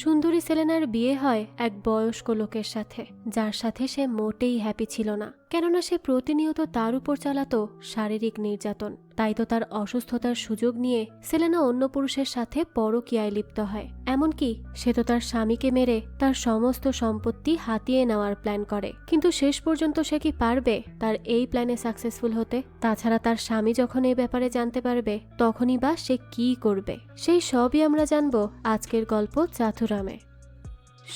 সুন্দরী সেলেনার বিয়ে হয় এক বয়স্ক লোকের সাথে, যার সাথে সে মোটেই হ্যাপি ছিল না। কেননা সে প্রতিনিয়ত তার উপর চালাতো শারীরিক নির্যাতন। তাই তো তার অসুস্থতার সুযোগ নিয়ে সেলেনা অন্য পুরুষের সাথে পরকীয়ায় লিপ্ত হয়। এমনকি সে তো তার স্বামীকে মেরে তার সমস্ত সম্পত্তি হাতিয়ে নেওয়ার প্ল্যান করে। কিন্তু শেষ পর্যন্ত সে কি পারবে তার এই প্ল্যানে সাকসেসফুল হতে? তাছাড়া তার স্বামী যখন এই ব্যাপারে জানতে পারবে, তখনই বা সে কি করবে? সেই সবই আমরা জানবো আজকের গল্প চাতুরামে।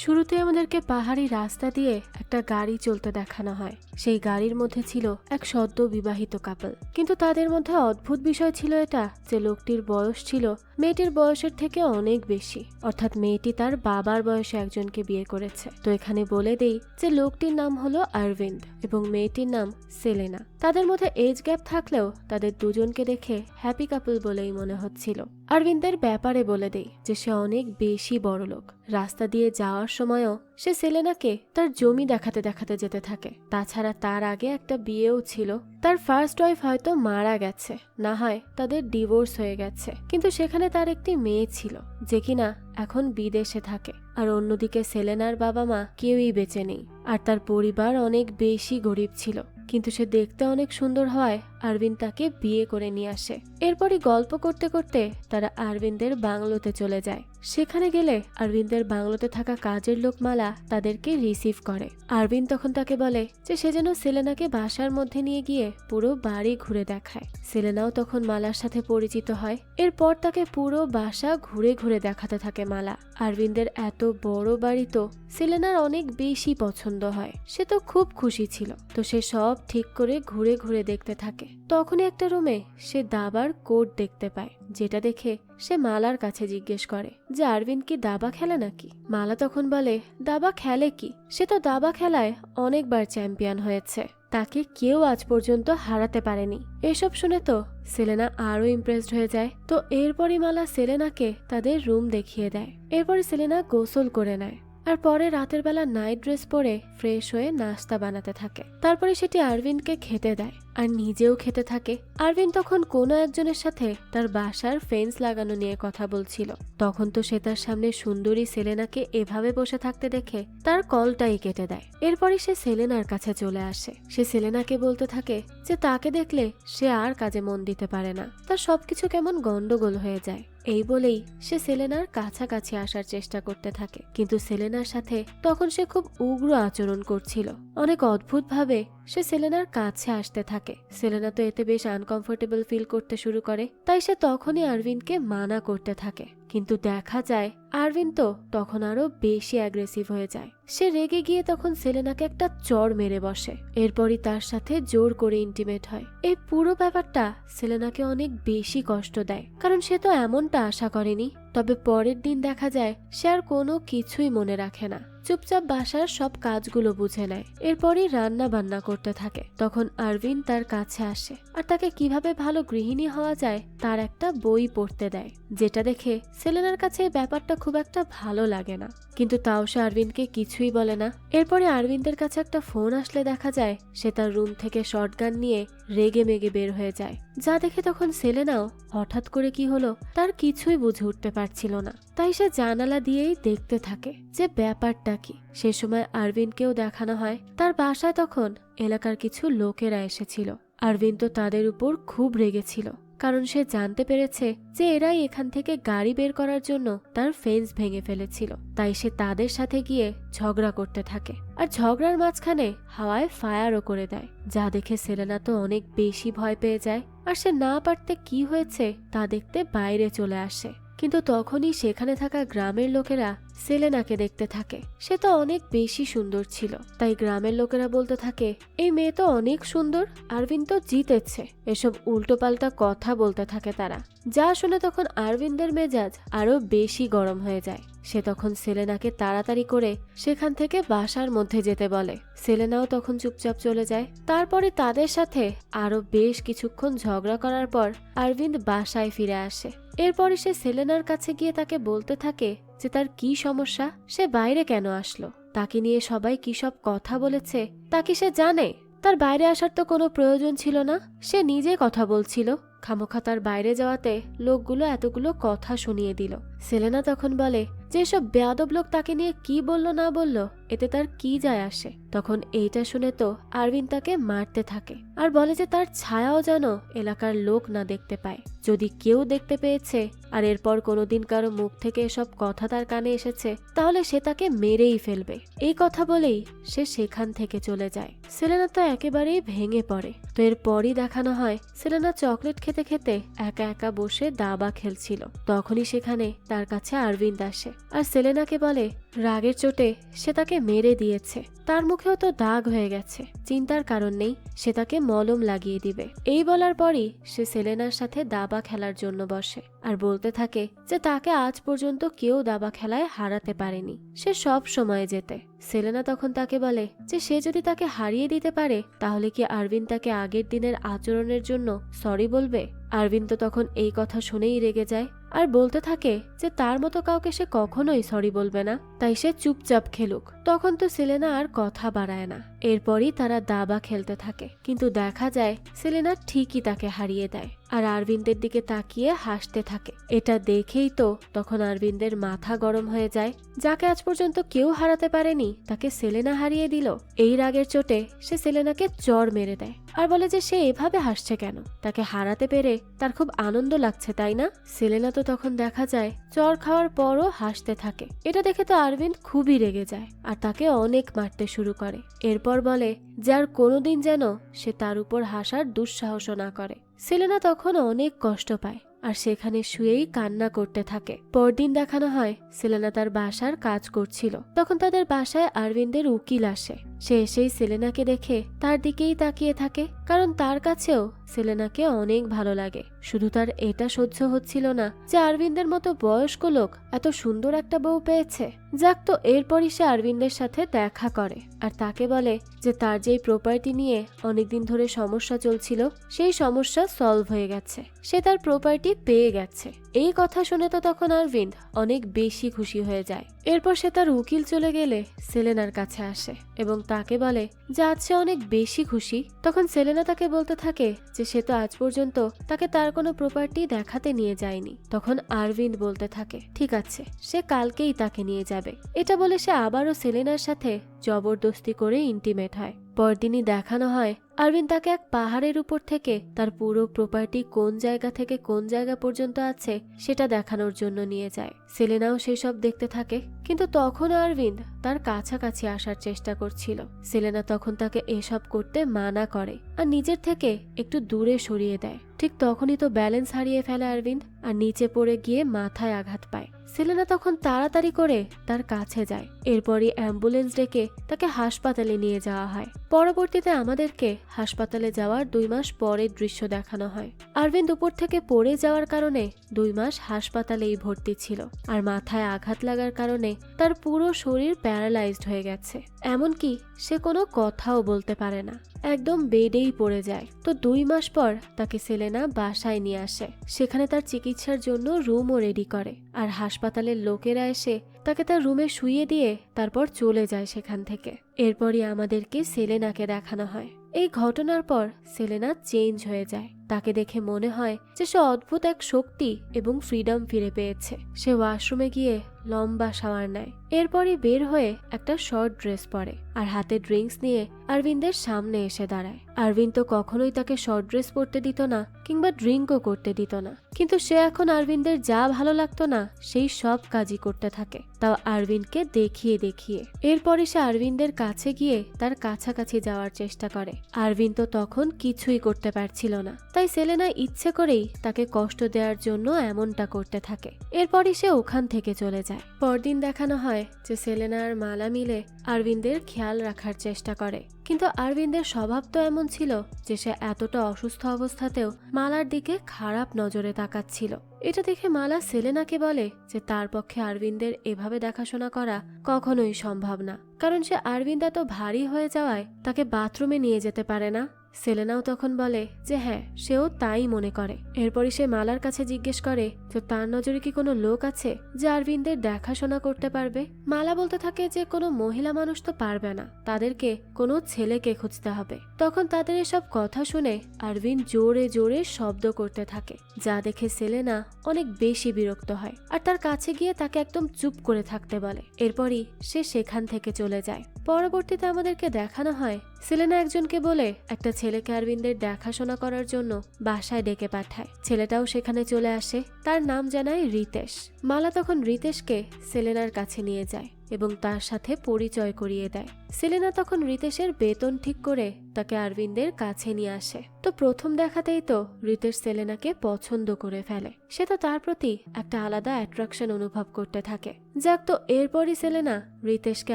শুরুতে আমাদেরকে পাহাড়ি রাস্তা দিয়ে একটা গাড়ি চলতে দেখানো হয়। সেই গাড়ির মধ্যে ছিল এক সদ্য বিবাহিত কাপল। কিন্তু তাদের মধ্যে অদ্ভুত বিষয় ছিল এটা যে লোকটির বয়স ছিল মেয়েটির বয়সের থেকে অনেক বেশি। অর্থাৎ মেয়েটি তার বাবার বয়সে একজনকে বিয়ে করেছে। তো এখানে বলে দেই যে লোকটির নাম হলো অরবিন্দ এবং মেয়েটির নাম সেলেনা। তাদের মধ্যে এজ গ্যাপ থাকলেও তাদের দুজনকে দেখে হ্যাপি কাপল বলেই মনে হচ্ছিল। অরবিন্দের ব্যাপারে বলে দেই যে সে অনেক বেশি বড় লোক। রাস্তা দিয়ে যাওয়ার সময়ও সে সেলেনাকে তার জমি দেখাতে দেখাতে যেতে থাকে। তাছাড়া তার আগে একটা বিয়েও ছিল। তার ফার্স্ট ওয়াইফ হয়তো মারা গেছে, না হয় তাদের ডিভোর্স হয়ে গেছে, কিন্তু সেখানে তার একটি মেয়ে ছিল যে কিনা এখন বিদেশে থাকে। আর অন্যদিকে সেলেনার বাবা মা কেউই বেঁচে নেই, আর তার পরিবার অনেক বেশি গরিব ছিল। কিন্তু সে দেখতে অনেক সুন্দর হওয়ায় অরবিন্দ তাকে বিয়ে করে নিয়ে আসে। এরপরই গল্প করতে করতে তারা অরবিন্দের বাংলোতে চলে যায়। সেখানে গেলে অরবিন্দের বাংলোতে থাকা কাজের লোক মালা তাদেরকে রিসিভ করে। অরবিন্দ তখন তাকে বলে যে সে যেন সেলেনাকে বাসার মধ্যে নিয়ে গিয়ে পুরো বাড়ি ঘুরে দেখায়। সেলেনাও তখন মালার সাথে পরিচিত হয়। এরপর তাকে পুরো বাসা ঘুরে ঘুরে দেখাতে থাকে মালা। অরবিন্দের এত বড় বাড়ি তো সেলেনার অনেক বেশি পছন্দ হয়। সে তো খুব খুশি ছিল। তো সে সব ঠিক করে ঘুরে ঘুরে দেখতে থাকে। তখনই একটা রুমে সে দাবার কোড দেখতে পায়, যেটা দেখে সে মালার কাছে জিজ্ঞেস করে যে অরবিন্দ কি দাবা খেলে নাকি। মালা তখন বলে দাবা খেলে কি, সে তো দাবা খেলায় অনেকবার চ্যাম্পিয়ন হয়েছে, তাকে কেউ আজ পর্যন্ত হারাতে পারেনি। এসব শুনে তো সেলেনা আরো ইমপ্রেসড হয়ে যায়। তো এরপরই মালা সেলেনাকে তাদের রুম দেখিয়ে দেয়। এরপরে সেলেনা গোসল করে নেয় আর পরে রাতের বেলা নাইট ড্রেস পরে ফ্রেশ হয়ে নাস্তা বানাতে থাকে। তারপরে সেটি অরবিন্দকে খেতে দেয় আর নিজেও খেতে থাকে। অরবিন্দ তখন কোনো একজনের সাথে তার বাসার ফেন্স লাগানো নিয়ে কথা বলছিল। তখন তো সে তার সামনে সুন্দরী সেলেনাকে এভাবে বসে থাকতে দেখে তার কলটাই কেটে দেয়। এরপরে সে সেলেনার কাছে চলে আসে। সে সেলেনাকে বলতে থাকে যে তাকে দেখলে সে আর কাজে মন দিতে পারে না, তার সবকিছু কেমন গন্ডগোল হয়ে যায়। এই বলেই সে সেলেনার কাছাকাছি আসার চেষ্টা করতে থাকে। কিন্তু সেলেনার সাথে তখন সে খুব উগ্র আচরণ করছিল। অনেক অদ্ভুত ভাবে সে সেলেনার কাছে আসতে থাকে। সেলেনা তো এতে বেশ আনকমফোর্টেবল ফিল করতে শুরু করে। তাই সে তখনই অরবিন্দকে মানা করতে থাকে। কিন্তু দেখা যায় অরবিন্দ তো তখন আরো বেশি অ্যাগ্রেসিভ হয়ে যায়। সে রেগে গিয়ে তখন সেলেনাকে একটা চড় মেরে বসে। এরপরই তার সাথে জোর করে ইন্টিমেট হয়। এই পুরো ব্যাপারটা সেলেনাকে অনেক বেশি কষ্ট দেয়, কারণ সে তো এমনটা আশা করেনি। তবে পরের দিন দেখা যায় সে আর কোনো কিছুই মনে রাখে না, চুপচাপ বাসার সব কাজগুলো বুঝে নেয়। এরপরই রান্না বান্না করতে থাকে। তখন অরবিন্দ তার কাছে আসে আর তাকে কিভাবে ভালো গৃহিণী হওয়া যায় তার একটা বই পড়তে দেয়, যেটা দেখে সেলেনার কাছে এই ব্যাপারটা খুব একটা ভালো লাগে না। কিন্তু তাও সে অরবিন্দকে কিছুই বলে না। এরপরে অরবিন্দের কাছে একটা ফোন আসলে দেখা যায় সে তার রুম থেকে শটগান নিয়ে রেগে মেগে বের হয়ে যায়। যা দেখে তখন সেলেনাও হঠাৎ করে কি হলো তার কিছুই বুঝে উঠতে পারছিল না। তাই সে জানালা দিয়েই দেখতে থাকে যে ব্যাপারটা কি। সে সময় অরবিন্দকেও দেখানো হয় তার বাসায় তখন এলাকার কিছু লোকেরা এসেছিল। অরবিন্দ তো তাদের উপর খুব রেগেছিল, কারণ সে জানতে পেরেছে যে এরাই এখান থেকে গাড়ি বের করার জন্য তার ফেন্স ভেঙে ফেলেছিল। তাই সে তাদের সাথে গিয়ে ঝগড়া করতে থাকে আর ঝগড়ার মাঝখানে হাওয়ায় ফায়ারও করে দেয়, যা দেখে সেলেনা তো অনেক বেশি ভয় পেয়ে যায়। আর সে না পারতে কি হয়েছে তা দেখতে বাইরে চলে আসে। কিন্তু তখনই সেখানে থাকা গ্রামের লোকেরা সেলেনাকে দেখতে থাকে। সে তো অনেক বেশি সুন্দর ছিল। তাই গ্রামের লোকেরা বলতে থাকে এই মেয়ে তো অনেক সুন্দর, অরবিন্দ তো জিতেছে। এসব উল্টোপাল্টা কথা বলতে থাকে তারা, যা শুনে তখন অরবিন্দের মেজাজ আরো বেশি গরম হয়ে যায়। সে তখন সেলেনাকে তাড়াতাড়ি করে সেখান থেকে বাসার মধ্যে যেতে বলে। সেলেনাও তখন চুপচাপ চলে যায়। তারপরে তাদের সাথে আরো বেশ কিছুক্ষণ ঝগড়া করার পর অরবিন্দ বাসায় ফিরে আসে। এরপরে সে সেলেনার কাছে গিয়ে তাকে বলতে থাকে যে তার কি সমস্যা, সে বাইরে কেন আসলো, তাকে নিয়ে সবাই কি সব কথা বলেছে তা কি সে জানে। তার বাইরে আসার তো কোনো প্রয়োজন ছিল না, সে নিজে কথা বলছিল। খামোখা তার বাইরে যাওয়াতে লোকগুলো এতগুলো কথা শুনিয়ে দিল। সেলেনা তখন বলে যে সব বেয়াদব লোক তাকে নিয়ে কি বললো না বললো এতে তার কি যায় আসে। তখন এইটা শুনে তো আরভিন তাকে মারতে থাকে আর বলে যে তার ছায়াও যেন এলাকার লোক না দেখতে পায়। যদি কেউ দেখতে পেয়েছে আর এরপর কোনোদিন কারো মুখ থেকে এসব কথা তার কানে এসেছে তাহলে সে তাকে মেরেই ফেলবে। এই কথা বলেই সে সেখান থেকে চলে যায়। সেলেনা তো একেবারেই ভেঙে পড়ে। তো এরপরই দেখানো হয় সেলেনা চকলেট খেতে খেতে একা একা বসে দাবা খেলছিল। তখনই সেখানে তার কাছে আরভিন্দ আসে আর সেলেনাকে বলে রাগের চোটে সে তাকে মেরে দিয়েছে, তার মুখেও তো দাগ হয়ে গেছে, চিন্তার কারণ নেই, সে তাকে মলম লাগিয়ে দিবে। এই বলার পরই সে সেলেনার সাথে দাবা খেলার জন্য বসে আর বলতে থাকে যে তাকে আজ পর্যন্ত কেউ দাবা খেলায় হারাতে পারেনি, সে সব সময় জেতে। সেলেনা তখন তাকে বলে যে সে যদি তাকে হারিয়ে দিতে পারে তাহলে কি আরভিন তাকে আগের দিনের আচরণের জন্য সরি বলবে? আরভিন তো তখন এই কথা শুনেই রেগে যায় আর বলতে থাকে যে তার মতো কাউকে সে কখনোই সরি বলবে না, তাই সে চুপচাপ খেলুক। তখন তো সেলেনা আর কথা বাড়ায় না। এরপরই তারা দাবা খেলতে থাকে, কিন্তু দেখা যায় সেলেনা ঠিকই তাকে হারিয়ে দেয় আর আরভিন্দের দিকে তাকিয়ে হাসতে থাকে। এটা দেখেই তো তখন আরভিন্দের মাথা গরম হয়ে যায়, যাকে আজ পর্যন্ত কেউ হারাতে পারেনি তাকে সেলেনা হারিয়ে দিল। এই রাগের চোটে সে সেলেনাকে চড় মেরে দেয় আর বলে যে সে এভাবে হাসছে কেন, তাকে হারাতে পেরে তার খুব আনন্দ লাগছে তাই না? সেলেনা তো তখন দেখা যায় চড় খাওয়ার পরও হাসতে থাকে। এটা দেখে তো আরভিন্দ খুবই রেগে যায় আর তাকে অনেক মারতে শুরু করে। এরপর বলে যে আর কোনোদিন যেন সে তার উপর হাসার দুঃসাহস না করে। সেলেনা তখন অনেক কষ্ট পায় আর সেখানে শুয়েই কান্না করতে থাকে। পরদিন দেখানো হয় সেলেনা তার বাসার কাজ করছিল। তখন তাদের বাসায় আরভিন্দের উকিল আসে। সে এসেই সেলেনাকে দেখে তার দিকেই তাকিয়ে থাকে, কারণ তার কাছেও সেলেনাকে অনেক ভালো লাগে। শুধু তার এটা সহ্য হচ্ছিল না যে আরভিন্দের মতো বয়স্ক লোক এত সুন্দর একটা বউ পেয়েছে। যাক, তো এরপরই সে আরভিন্দের সাথে দেখা করে আর তাকে বলে যে তার যেই প্রপার্টি নিয়ে অনেকদিন ধরে সমস্যা চলছিল সেই সমস্যা সলভ হয়ে গেছে, সে তার প্রপার্টি পেয়ে গেছে। এই কথা শুনে তো তখন আরভিন্দ অনেক বেশি খুশি হয়ে যায়। এরপর সে তার উকিল চলে গেলে সেলেনার কাছে আসে এবং তাকে বলে যে আজ সে অনেক বেশি খুশি। তখন সেলেনা তাকে বলতে থাকে যে সে তো আজ পর্যন্ত তাকে তার কোনো প্রপার্টি দেখাতে নিয়ে যায়নি। তখন আরভিন্দ বলতে থাকে ঠিক আছে, সে কালকেই তাকে নিয়ে যাবে। এটা বলে সে আবারও সেলেনার সাথে জবরদস্তি করে ইন্টিমেট হয়। পরদিনই দেখানো হয় আরভিন্দ তাকে এক পাহাড়ের উপর থেকে তার পুরো প্রপার্টি কোন জায়গা থেকে কোন জায়গা পর্যন্ত আছে সেটা দেখানোর জন্য নিয়ে যায়। সেলেনাও সেসব দেখতে থাকে, কিন্তু তখন আরভিন্দ তার কাছাকাছি আসার চেষ্টা করছিল। সেলেনা তখন তাকে এসব করতে মানা করে আর নিজের থেকে একটু দূরে সরিয়ে দেয়। ঠিক তখনই তো ব্যালেন্স হারিয়ে ফেলে আরভিন্দ আর নিচে পড়ে গিয়ে মাথায় আঘাত পায়। সেলেনা তখন তাড়াতাড়ি করে তার কাছে যায়। এরপরই অ্যাম্বুলেন্স ডেকে তাকে হাসপাতালে নিয়ে যাওয়া হয়। পরবর্তীতে আমাদেরকে হাসপাতালে যাওয়ার 2 মাস পরের দৃশ্য দেখানো হয়। আরভিন্দ উপর থেকে পড়ে যাওয়ার কারণে 2 মাস হাসপাতালেই ভর্তি ছিল আর মাথায় আঘাত লাগার কারণে তার পুরো শরীর প্যারালাইজড হয়ে গেছে। এমনকি সে কোনো কথাও বলতে পারে না, একদম বেডেই পড়ে যায়। তো 2 মাস পর তাকে সেলেনা বাসায় নিয়ে আসে। সেখানে তার চিকিৎসার জন্য রুমও রেডি করে আর হাসপাতালের লোকেরা এসে তাকে তার রুমে শুইয়ে দিয়ে তারপর চলে যায় সেখান থেকে। এরপরই আমাদেরকে সেলেনাকে দেখানো হয়। এই ঘটনার পর সেলেনা চেঞ্জ হয়ে যায়। তাকে দেখে মনে হয় যে সে অদ্ভুত এক শক্তি এবং ফ্রিডম ফিরে পেয়েছে। সে ওয়াশরুমে গিয়ে লম্বা শাওয়ার নেয়। এরপরই বের হয়ে একটা শর্ট ড্রেস পরে আর হাতে ড্রিঙ্কস নিয়ে আরভিন্দের সামনে এসে দাঁড়ায়। আরভিন্দ তো কখনোই তাকে শর্ট ড্রেস পরতে দিত না কিংবা ড্রিঙ্কও করতে দিত না, কিন্তু সে এখন আরভিন্দের যা ভালো লাগতো না সেই সব কাজই করতে থাকে, তাও আরভিন্দকে দেখিয়ে দেখিয়ে। এরপরে সে আরভিন্দের কাছে গিয়ে তার কাছাকাছি যাওয়ার চেষ্টা করে। আরভিন্দ তো তখন কিছুই করতে পারছিল না, তাই সেলেনা ইচ্ছে করেই তাকে কষ্ট দেওয়ার জন্য এমনটা করতে থাকে। এরপরই সে ওখান থেকে চলে যায়। পরদিন দেখানো হয় যে সেলেনা আর মালা মিলে আরভিন্দের খেয়াল রাখার চেষ্টা করে, কিন্তু আরভিন্দের স্বভাব তো এমন ছিল যে সে এতটা অসুস্থ অবস্থাতেও মালার দিকে খারাপ নজরে তাকাচ্ছিল। এটা দেখে মালা সেলেনাকে বলে যে তার পক্ষে আরভিন্দের এভাবে দেখাশোনা করা কখনোই সম্ভব না, কারণ সে আরভিন্দ এত ভারী হয়ে যাওয়ায় তাকে বাথরুমে নিয়ে যেতে পারে না। সেলেনাও তখন বলে যে হ্যাঁ, সেও তাই মনে করে। এরপরই সে মালার কাছে জিজ্ঞেস করে যে তার নজরে কি কোনো লোক আছে যে আরবিন্দের দেখাশোনা করতে পারবে। মালা বলতে থাকে যে কোনো মহিলা মানুষ তো পারবে না, তাদেরকে কোনো ছেলেকে খুঁজতে হবে। তখন তাদের এসব কথা শুনে আরবিন জোরে জোরে শব্দ করতে থাকে, যা দেখে সেলেনা অনেক বেশি বিরক্ত হয় আর তার কাছে গিয়ে তাকে একদম চুপ করে থাকতে বলে। এরপরই সে সেখান থেকে চলে যায়। পরবর্তীতে আমাদেরকে দেখানো হয় সেলেনা একজনকে বলে একটা ছেলেকে আরবিন্দের দেখাশোনা করার জন্য বাসায় ডেকে পাঠায়। ছেলেটাও সেখানে চলে আসে, তার নাম জানায় রিতেশ। মালা তখন রিতেশকে সেলেনার কাছে নিয়ে যায় এবং তার সাথে পরিচয় করিয়ে দেয়। সেলেনা তখন রিতেশের বেতন ঠিক করে তাকে আরবিন্দের কাছে নিয়ে আসে। তো প্রথম দেখাতেই তো রিতেশ সেলেনাকে পছন্দ করে ফেলে। সে তো তার প্রতি একটা আলাদা অ্যাট্রাকশন অনুভব করতে থাকে। যাক, তো এরপরই সেলেনা রিতেশকে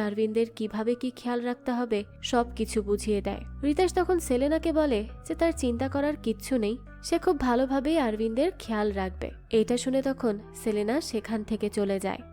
আরবিন্দের কিভাবে কি খেয়াল রাখতে হবে সবকিছু বুঝিয়ে দেয়। রিতেশ তখন সেলেনাকে বলে যে তার চিন্তা করার কিচ্ছু নেই, সে খুব ভালোভাবেই আরবিন্দের খেয়াল রাখবে। এটা শুনে তখন সেলেনা সেখান থেকে চলে যায়।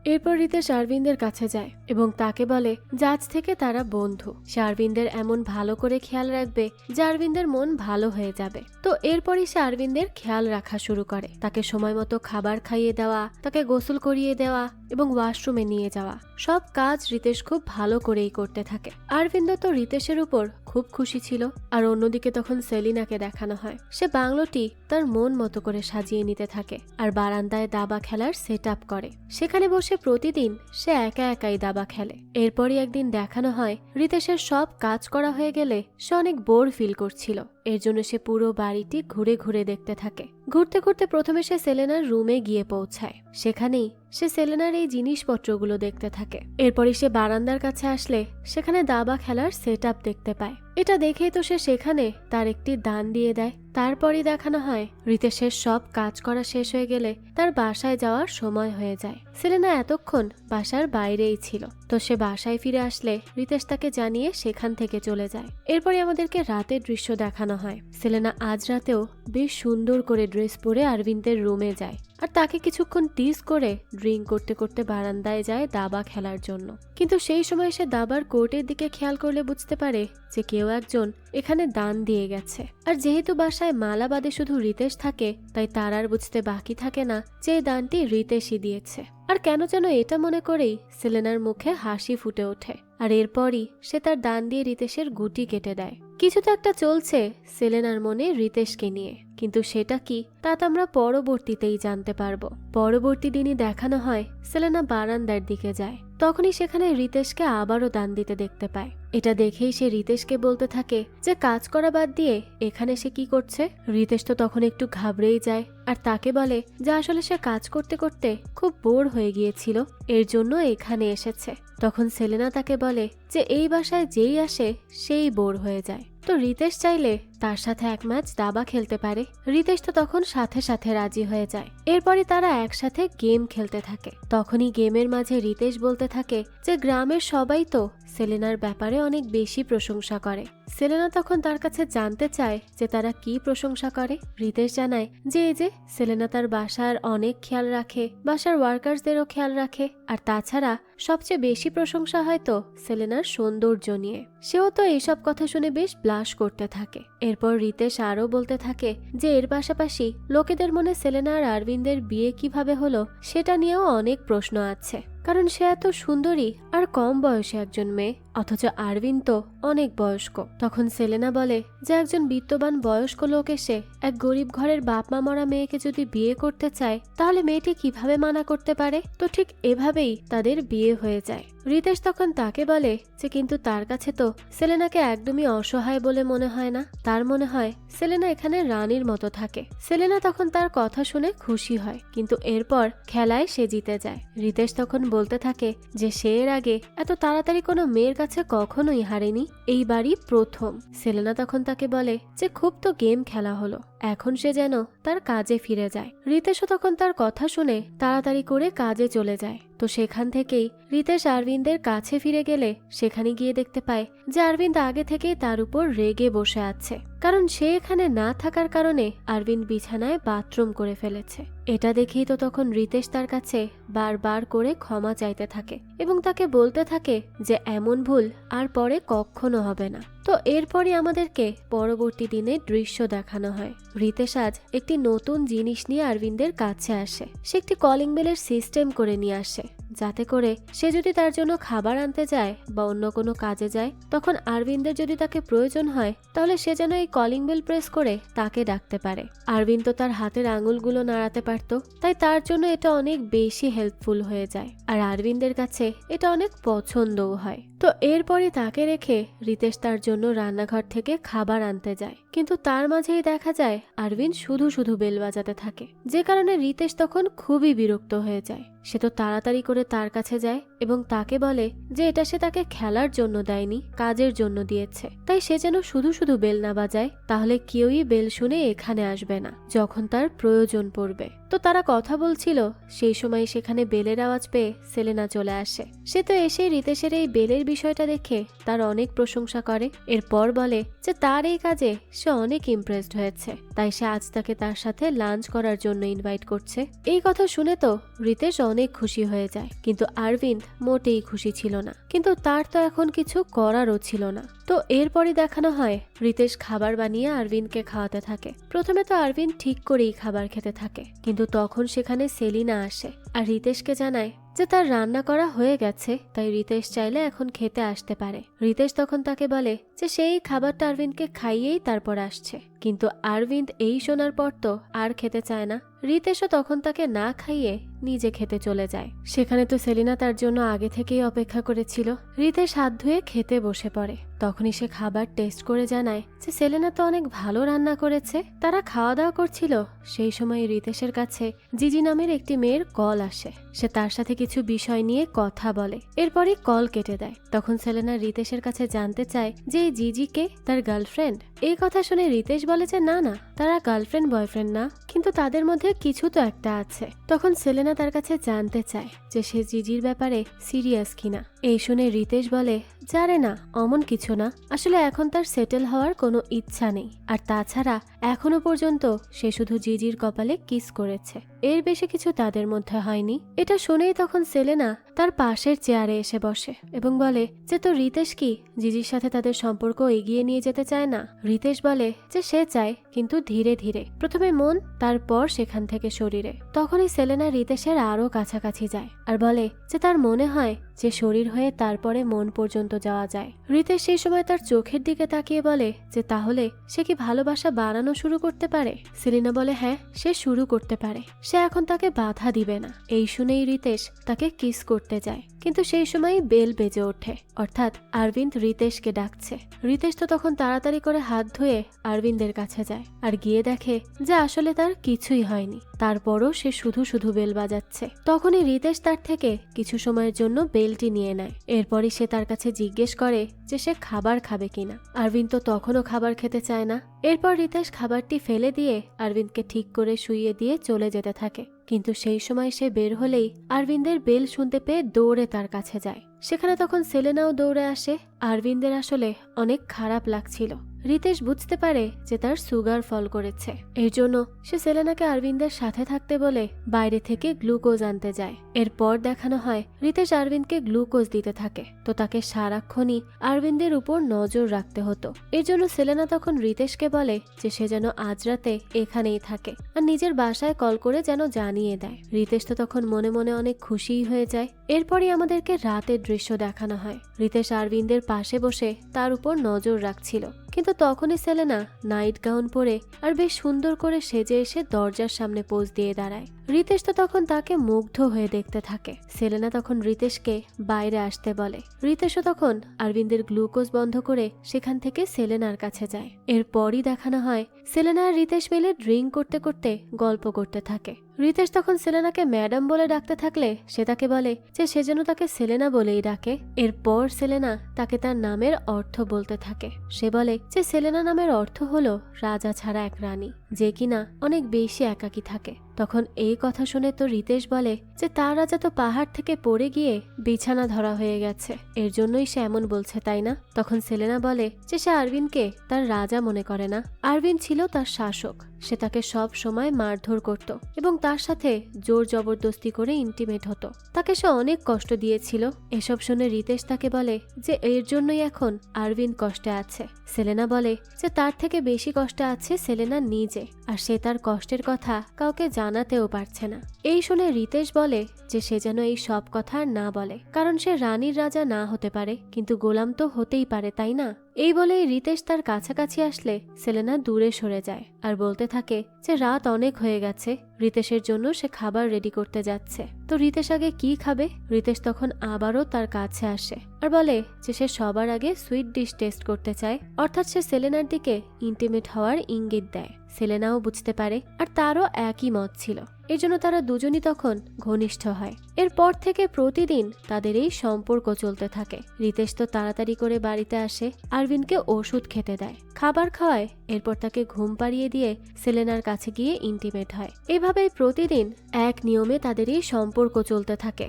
এরপর রিতেশ আরবিন্দের কাছে যায় এবং তাকে বলে যে আজ থেকে তারা বন্ধু। সে আরবিন্দের এমন ভালো করে খেয়াল রাখবে যে আরবিন্দের মন ভালো হয়ে যাবে। তো এরপরই সে আরবিন্দের খেয়াল রাখা শুরু করে, তাকে সময় মতো খাবার খাইয়ে দেওয়া, তাকে গোসল করিয়ে দেওয়া এবং ওয়াশরুমে নিয়ে যাওয়া। সব কাজ রিতেশ খুব ভালো করেই করতে থাকে। আরবিন্দ তো রিতেশের উপর খুব খুশি ছিল। আর অন্যদিকে তখন সেলিনাকে দেখানো হয় সে বাংলোটি তার মন মতো করে সাজিয়ে নিতে থাকে আর বারান্দায় দাবা খেলার সেট আপ করে। সেখানে বসে প্রতিদিন সে একা একাই দাবা খেলে। এরপরই একদিন দেখানো হয় রিতেশের সব কাজ করা হয়ে গেলে সে অনেক বোর ফিল করছিল। এর জন্য সে পুরো বাড়িটি ঘুরে ঘুরে দেখতে থাকে। ঘুরতে ঘুরতে প্রথমে সে সেলেনার রুমে গিয়ে পৌঁছায়। সেখানেই সে সেলেনার এই জিনিসপত্রগুলো দেখতে থাকে। এরপরই সে বারান্দার কাছে আসলে সেখানে দাবা খেলার সেট আপ দেখতে পায়। এটা দেখেই তো সে সেখানে তার একটি দান দিয়ে দেয়। তারপরই দেখানো হয় রিতেশের সব কাজ করা শেষ হয়ে গেলে তার বাসায় যাওয়ার সময় হয়ে যায়। সেলেনা এতক্ষণ বাসার বাইরেই ছিল। তো সে বাসায় ফিরে আসলে রিতেশ তাকে জানিয়ে সেখান থেকে চলে যায়। এরপরে আমাদেরকে রাতের দৃশ্য দেখানো হয়। সেলেনা আজ রাতেও বেশ সুন্দর করে ড্রেস পরে আরবিন্দের রুমে যায় আর তাকে কিছুক্ষণ টিজ করে ড্রিঙ্ক করতে করতে বারান্দায় যায় দাবা খেলার জন্য। কিন্তু সেই সময় সে দাবার কোর্টের দিকে খেয়াল করলে বুঝতে পারে যে কেউ একজন এখানে দান দিয়ে গেছে। আর যেহেতু বাসায় মালা বাদে শুধু রিতেশ থাকে, তাই তার আর বুঝতে বাকি থাকে না যে এই দানটি রিতেশই দিয়েছে। আর কেন যেন এটা মনে করেই সেলেনার মুখে হাসি ফুটে ওঠে। আর এরপরই সে তার দান দিয়ে রিতেশের গুটি কেটে দেয়। কিছু তো একটা চলছে সেলেনার মনে রিতেশকে নিয়ে, কিন্তু সেটা কি তা তো আমরা পরবর্তীতেই জানতে পারবো। পরবর্তী দিনই দেখানো হয় সেলেনা বারান্দার দিকে যায়। তখনই সেখানে রিতেশকে আবারও দান দিতে দেখতে পায়। এটা দেখেই সে রিতেশকে বলতে থাকে যে কাজ করা বাদ দিয়ে এখানে সে কি করছে। রিতেশ তো তখন একটু ঘাবড়েই যায় আর তাকে বলে যে আসলে সে কাজ করতে করতে খুব বোর হয়ে গিয়েছিল, এর জন্য এখানে এসেছে। তখন সেলেনা তাকে বলে যে এই বাসায় যেই আসে সেই বোর হয়ে যায়। তো রিতেশ চাইলে তার সাথে এক ম্যাচ দাবা খেলতে পারে। রিতেশ তো তখন সাথে সাথে রাজি হয়ে যায়। এরপরে তারা একসাথে গেম খেলতে থাকে। তখনই গেমের মাঝে রিতেশ বলতে থাকে যে গ্রামের সবাই তো সেলেনার ব্যাপারে অনেক বেশি প্রশংসা করে। সেলেনা তখন তার কাছে জানতে চায় যে তারা কি প্রশংসা করে। রিতেশ জানায় যে এই যে সেলেনা তার বাসার অনেক খেয়াল রাখে, বাসার ওয়ার্কার্সদেরও খেয়াল রাখে, আর তাছাড়া সবচেয়ে বেশি প্রশংসা হয়তো সেলেনার সৌন্দর্য নিয়ে। সেও তো এইসব কথা শুনে বেশ ব্লাশ করতে থাকে। এরপর রিতেশ আরও বলতে থাকে যে এর পাশাপাশি লোকেদের মনে সেলেনা আর আরবিন্দের বিয়ে কিভাবে হলো সেটা নিয়েও অনেক প্রশ্ন আছে, কারণ সে এত সুন্দরী আর কম বয়সে একজন মেয়ে, অথচ আরবিন্দ তো অনেক বয়স্ক। তখন সেলেনা বলে যে একজন বিত্তবান বয়স্ক লোক এসে এক গরিব ঘরের বাপ মা মরা মেয়েকে যদি বিয়ে করতে চায় তাহলে মেয়েটি কিভাবে মানা করতে পারে। তো ঠিক এভাবেই তাদের বিয়ে হয়ে যায়। রিতেশ তখন তাকে বলে যে কিন্তু তার কাছে তো সেলেনাকে একদমই অসহায় বলে মনে হয় না, তার মনে হয় সেলেনা এখানে রানীর মতো থাকে। সেলেনা তখন তার কথা শুনে খুশি হয়, কিন্তু এরপর খেলায় সে জিতে যায়। রিতেশ তখন বলতে থাকে যে সে এর আগে এত তাড়াতাড়ি কোনো মেয়ের কাছে কখনোই হারেনি, এইবারই প্রথম। সেলেনা তখন তাকে বলে যে খুব তো গেম খেলা হলো, এখন সে যেন তার কাজে ফিরে যায়। রিতেশও তখন তার কথা শুনে তাড়াতাড়ি করে কাজে চলে যায়। তো সেখান থেকেই রিতেশ আরবিন্দের কাছে ফিরে গেলে সেখানে গিয়ে দেখতে পায় যে আরবিন্দ আগে থেকেই তার উপর রেগে বসে আছে। কারণ সে এখানে না থাকার কারণে আরবিন্দ বিছানায় বাথরুম করে ফেলেছে। এটা দেখেই তো তখন রিতেশ তার কাছে বারবার করে ক্ষমা চাইতে থাকে এবং তাকে বলতে থাকে যে এমন ভুল আর পরে কখনো হবে না। তো এরপরই আমাদেরকে পরবর্তী দিনে দৃশ্য দেখানো হয়। রিতেশ আজ একটি নতুন জিনিস নিয়ে আরবিন্দের কাছে আসে। সে একটি কলিং বেলের সিস্টেম করে নিয়ে আসে, যাতে করে সে যদি তার জন্য খাবার আনতে যায় বা অন্য কোনো কাজে যায়, তখন আরবিন্দের যদি তাকে প্রয়োজন হয় তাহলে সে যেন এই কলিং বেল প্রেস করে তাকে ডাকতে পারে। আরবিন্দ তো তার হাতের আঙুলগুলো নাড়াতে পারত, তাই তার জন্য এটা অনেক বেশি হেল্পফুল হয়ে যায় আর আরবিন্দের কাছে এটা অনেক পছন্দও হয়। তো এরপরে তাকে রেখে রিতেশ তার জন্য রান্নাঘর থেকে খাবার আনতে যায়, কিন্তু তার মাঝেই দেখা যায় আরবিন্দ শুধু শুধু বেল বাজাতে থাকে, যে কারণে রিতেশ তখন খুবই বিরক্ত হয়ে যায়। সে তো তাড়াতাড়ি করে তার কাছে যায় এবং তাকে বলে যে এটা সে তাকে খেলার জন্য দেয়নি, কাজের জন্য দিয়েছে, তাই সে যেন শুধু শুধু বেল না বাজায়, তাহলে কেউই বেল শুনে এখানে আসবে না যখন তার প্রয়োজন পড়বে। তো তারা কথা বলছিল, সেই সময় সেখানে বেলের আওয়াজ পেয়ে সেলেনা চলে আসে। সে তো এসে রিতেশের এই বেলের বিষয়টা দেখে তার অনেক প্রশংসা করে, এরপর বলে যে তার এই কাজে সে অনেক ইমপ্রেসড হয়েছে, তাই সে আজ তাকে তার সাথে লাঞ্চ করার জন্য ইনভাইট করছে। এই কথা শুনে তো রিতেশ অনেক খুশি হয়ে যায়, কিন্তু আরবিন্দ মোটেই খুশি ছিল না, কিন্তু তার তো এখন কিছু করারও ছিল না। তো এরপরই দেখানো হয় রিতেশ খাবার বানিয়ে আরবিন্দকে খাওয়াতে থাকে। প্রথমে তো আরবিন্দ ঠিক করেই খাবার খেতে থাকে, কিন্তু তখন সেখানে সেলিনা আসে আর রিতেশকে জানায় যে তার রান্না করা হয়ে গেছে, তাই রিতেশ চাইলে এখন খেতে আসতে পারে। রিতেশ তখন তাকে বলে যে সেই খাবারটা আরবিন্দকে খাইয়েই তারপর আসছে, কিন্তু আরবিন্দ এই শোনার পর তো আর খেতে চায় না। রিতেশও তখন তাকে না খাইয়ে নিজে খেতে চলে যায়। সেখানে তো সেলিনা তার জন্য আগে থেকেই অপেক্ষা করেছিল। রিতেশ হাত ধুয়ে খেতে বসে পড়ে, তখনই সে খাবার টেস্ট করে জানায় যে সেলিনা তো অনেক ভালো রান্না করেছে। তারা খাওয়া দাওয়া করছিল, সেই সময় রিতেশের কাছে জিজি নামের একটি মেয়ের কল আসে। সে তার সাথে কিছু বিষয় নিয়ে কথা বলে, এরপরই কল কেটে দেয়। তখন সেলিনা রিতেশের কাছে জানতে চায় যে এই জিজিকে তার গার্লফ্রেন্ড। এই কথা শুনে রিতেশ বলে যে না না, তারা গার্লফ্রেন্ড বয়ফ্রেন্ড না, কিন্তু তাদের মধ্যে কিছু তো একটা আছে। তখন সেলেনা তার কাছে জানতে চায় যে সে জিজির ব্যাপারে সিরিয়াস কিনা। এই শুনে রিতেশ বলে জানে না, অমন কিছু না, আসলে এখন তার সেটেল হওয়ার কোনো ইচ্ছা নেই, আর তাছাড়া এখনো পর্যন্ত সে শুধু জিজির কপালে কিস করেছে, এর বেশি কিছু তাদের মধ্যে হয়নি। এটা শুনেই তখন সেলেনা তার পাশের চেয়ারে এসে বসে এবং বলে যে তো রিতেশ কি জিজির সাথে তাদের সম্পর্ক এগিয়ে নিয়ে যেতে চায় না? রিতেশ বলে যে সে চায়, কিন্তু ধীরে ধীরে, প্রথমে মন, তারপর সেখান থেকে শরীরে। তখনই সেলেনা রিতেশের আরো কাছাকাছি যায় আর বলে যে তার মনে হয় যে শরীর হয়ে তারপরে মন পর্যন্ত যাওয়া যায়। রিতেশ সেই সময় তার চোখের দিকে তাকিয়ে বলে যে তাহলে সে কি ভালোবাসা বাড়ানো শুরু করতে পারে? সেলিনা বলে হ্যাঁ, সে শুরু করতে পারে, সে এখন তাকে বাধা দিবে না। এই শুনেই রিতেশ তাকে কিস করতে যায়, কিন্তু সেই সময় বেল বেজে ওঠে, অর্থাৎ আরবিন্দ রিতেশকে ডাকছে। রিতেশ তো তখন তাড়াতাড়ি করে হাত ধুয়ে আরবিন্দের কাছে যায় আর গিয়ে দেখে যে আসলে তার কিছুই হয়নি, তারপরও সে শুধু শুধু বেল বাজাচ্ছে। তখনই রিতেশ তার থেকে কিছু সময়ের জন্য বেলটি নিয়ে নেয়। এরপরই সে তার কাছে জিজ্ঞেস করে যে সে খাবার খাবে কিনা। আরবিন্দ তো তখনও খাবার খেতে চায় না। এরপর রিতেশ খাবারটি ফেলে দিয়ে আরবিন্দকে ঠিক করে শুইয়ে দিয়ে চলে যেতে থাকে, কিন্তু সেই সময় সে বের হলেই আরবিন্দের বেল শুনতে পেয়ে দৌড়ে তার কাছে যায়। সেখানে তখন সেলেনাও দৌড়ে আসে। আরবিন্দের আসলে অনেক খারাপ লাগছিল। রিতেশ বুঝতে পারে যে তার সুগার ফল করেছে, এর জন্য সে সেলেনাকে আরবিন্দের সাথে থাকতে বলে বাইরে থেকে গ্লুকোজ আনতে যায়। এরপর দেখানো হয় রিতেশ আরবিন্দকে গ্লুকোজ দিতে থাকে, তো তাকে সারাক্ষণই আরবিন্দের উপর নজর রাখতে হতো। এর জন্য সেলেনা তখন রিতেশকে বলে যে সে যেন আজ রাতে এখানেই থাকে আর নিজের বাসায় কল করে যেন জানিয়ে দেয়। রিতেশ তো তখন মনে মনে অনেক খুশিই হয়ে যায়। এরপরই আমাদেরকে রাতের দৃশ্য দেখানো হয়। রিতেশ আরবিন্দের পাশে বসে তার উপর নজর রাখছিল, কিন্তু তখনই সেলেনা নাইট গাউন পরে আর বেশ সুন্দর করে সেজে এসে দরজার সামনে পোজ দিয়ে দাঁড়ায়। রিতেশ তো তখন তাকে মুগ্ধ হয়ে দেখতে থাকে। সেলেনা তখন রিতেশকে বাইরে আসতে বলে। রিতেশও তখন আরবিন্দের গ্লুকোজ বন্ধ করে সেখান থেকে সেলেনার কাছে যায়। এরপরই দেখানো হয় সেলেনা আর রিতেশ মিলে ড্রিঙ্ক করতে করতে গল্প করতে থাকে। রিতেশ তখন সেলেনাকে ম্যাডাম বলে ডাকতে থাকলে সে তাকে বলে যে সে যেন তাকে সেলেনা বলেই ডাকে। এরপর সেলেনা তাকে তার নামের অর্থ বলতে থাকে। সে বলে যে সেলেনা নামের অর্থ হলো রাজা ছাড়া এক রানী। যে কিনা অনেক বেশি একাকী থাকে। তখন এই কথা শুনে তো রিতেশ বলে যে তার রাজা তো পাহাড় থেকে পড়ে গিয়ে বিছানা ধরা হয়ে গেছে, এর জন্যই সে এমন বলছে, তাই না? তখন সেলেনা বলে যে সে আরভিনকে তার রাজা মনে করে না। আরভিন ছিল তার শাসক, সে তাকে সব সময় মারধর করত এবং তার সাথে জোর জবরদস্তি করে ইন্টিমেট হতো, তাকে সে অনেক কষ্ট দিয়েছিল। এসব শুনে রিতেশ তাকে বলে যে এর জন্যই এখন আরভিন কষ্টে আছে। সেলেনা বলে যে তার থেকে বেশি কষ্টে আছে সেলেনা নিজে, আর সে তার কষ্টের কথা কাউকে জানাতেও পারছে না। এই শুনে রিতেশ বলে যে সে যেন এই সব কথা আর না বলে, কারণ সে রানীর রাজা না হতে পারে কিন্তু গোলাম তো হতেই পারে, তাই না? এই বলেই রিতেশ তার কাছাকাছি আসলে সেলেনা দূরে সরে যায় আর বলতে থাকে যে রাত অনেক হয়ে গেছে, রিতেশের জন্য সে খাবার রেডি করতে যাচ্ছে। তো রিতেশ আগে কি খাবে? রিতেশ তখন আবারও তার কাছে আসে আর বলে যে সে সবার আগে সুইট ডিশ টেস্ট করতে চায়, অর্থাৎ সে সেলেনার দিকে ইন্টিমেট হওয়ার ইঙ্গিত দেয়। সেলেনাও বুঝতে পারে আর তারও একই মত ছিল, এর জন্য তারা দুজনই তখন ঘনিষ্ঠ হয়। এরপর থেকে প্রতিদিন তাদের এই সম্পর্ক চলতে থাকে। রিতেশ তো তাড়াতাড়ি করে বাড়িতে আসে, আরভিনকে ওষুধ খেতে দেয়, খাবার খাওয়ায়, এরপর তাকে ঘুম পাড়িয়ে দিয়ে সেলেনার কাছে গিয়ে ইন্টিমেট হয়। এভাবেই প্রতিদিন এক নিয়মে তাদের এই সম্পর্ক চলতে থাকে।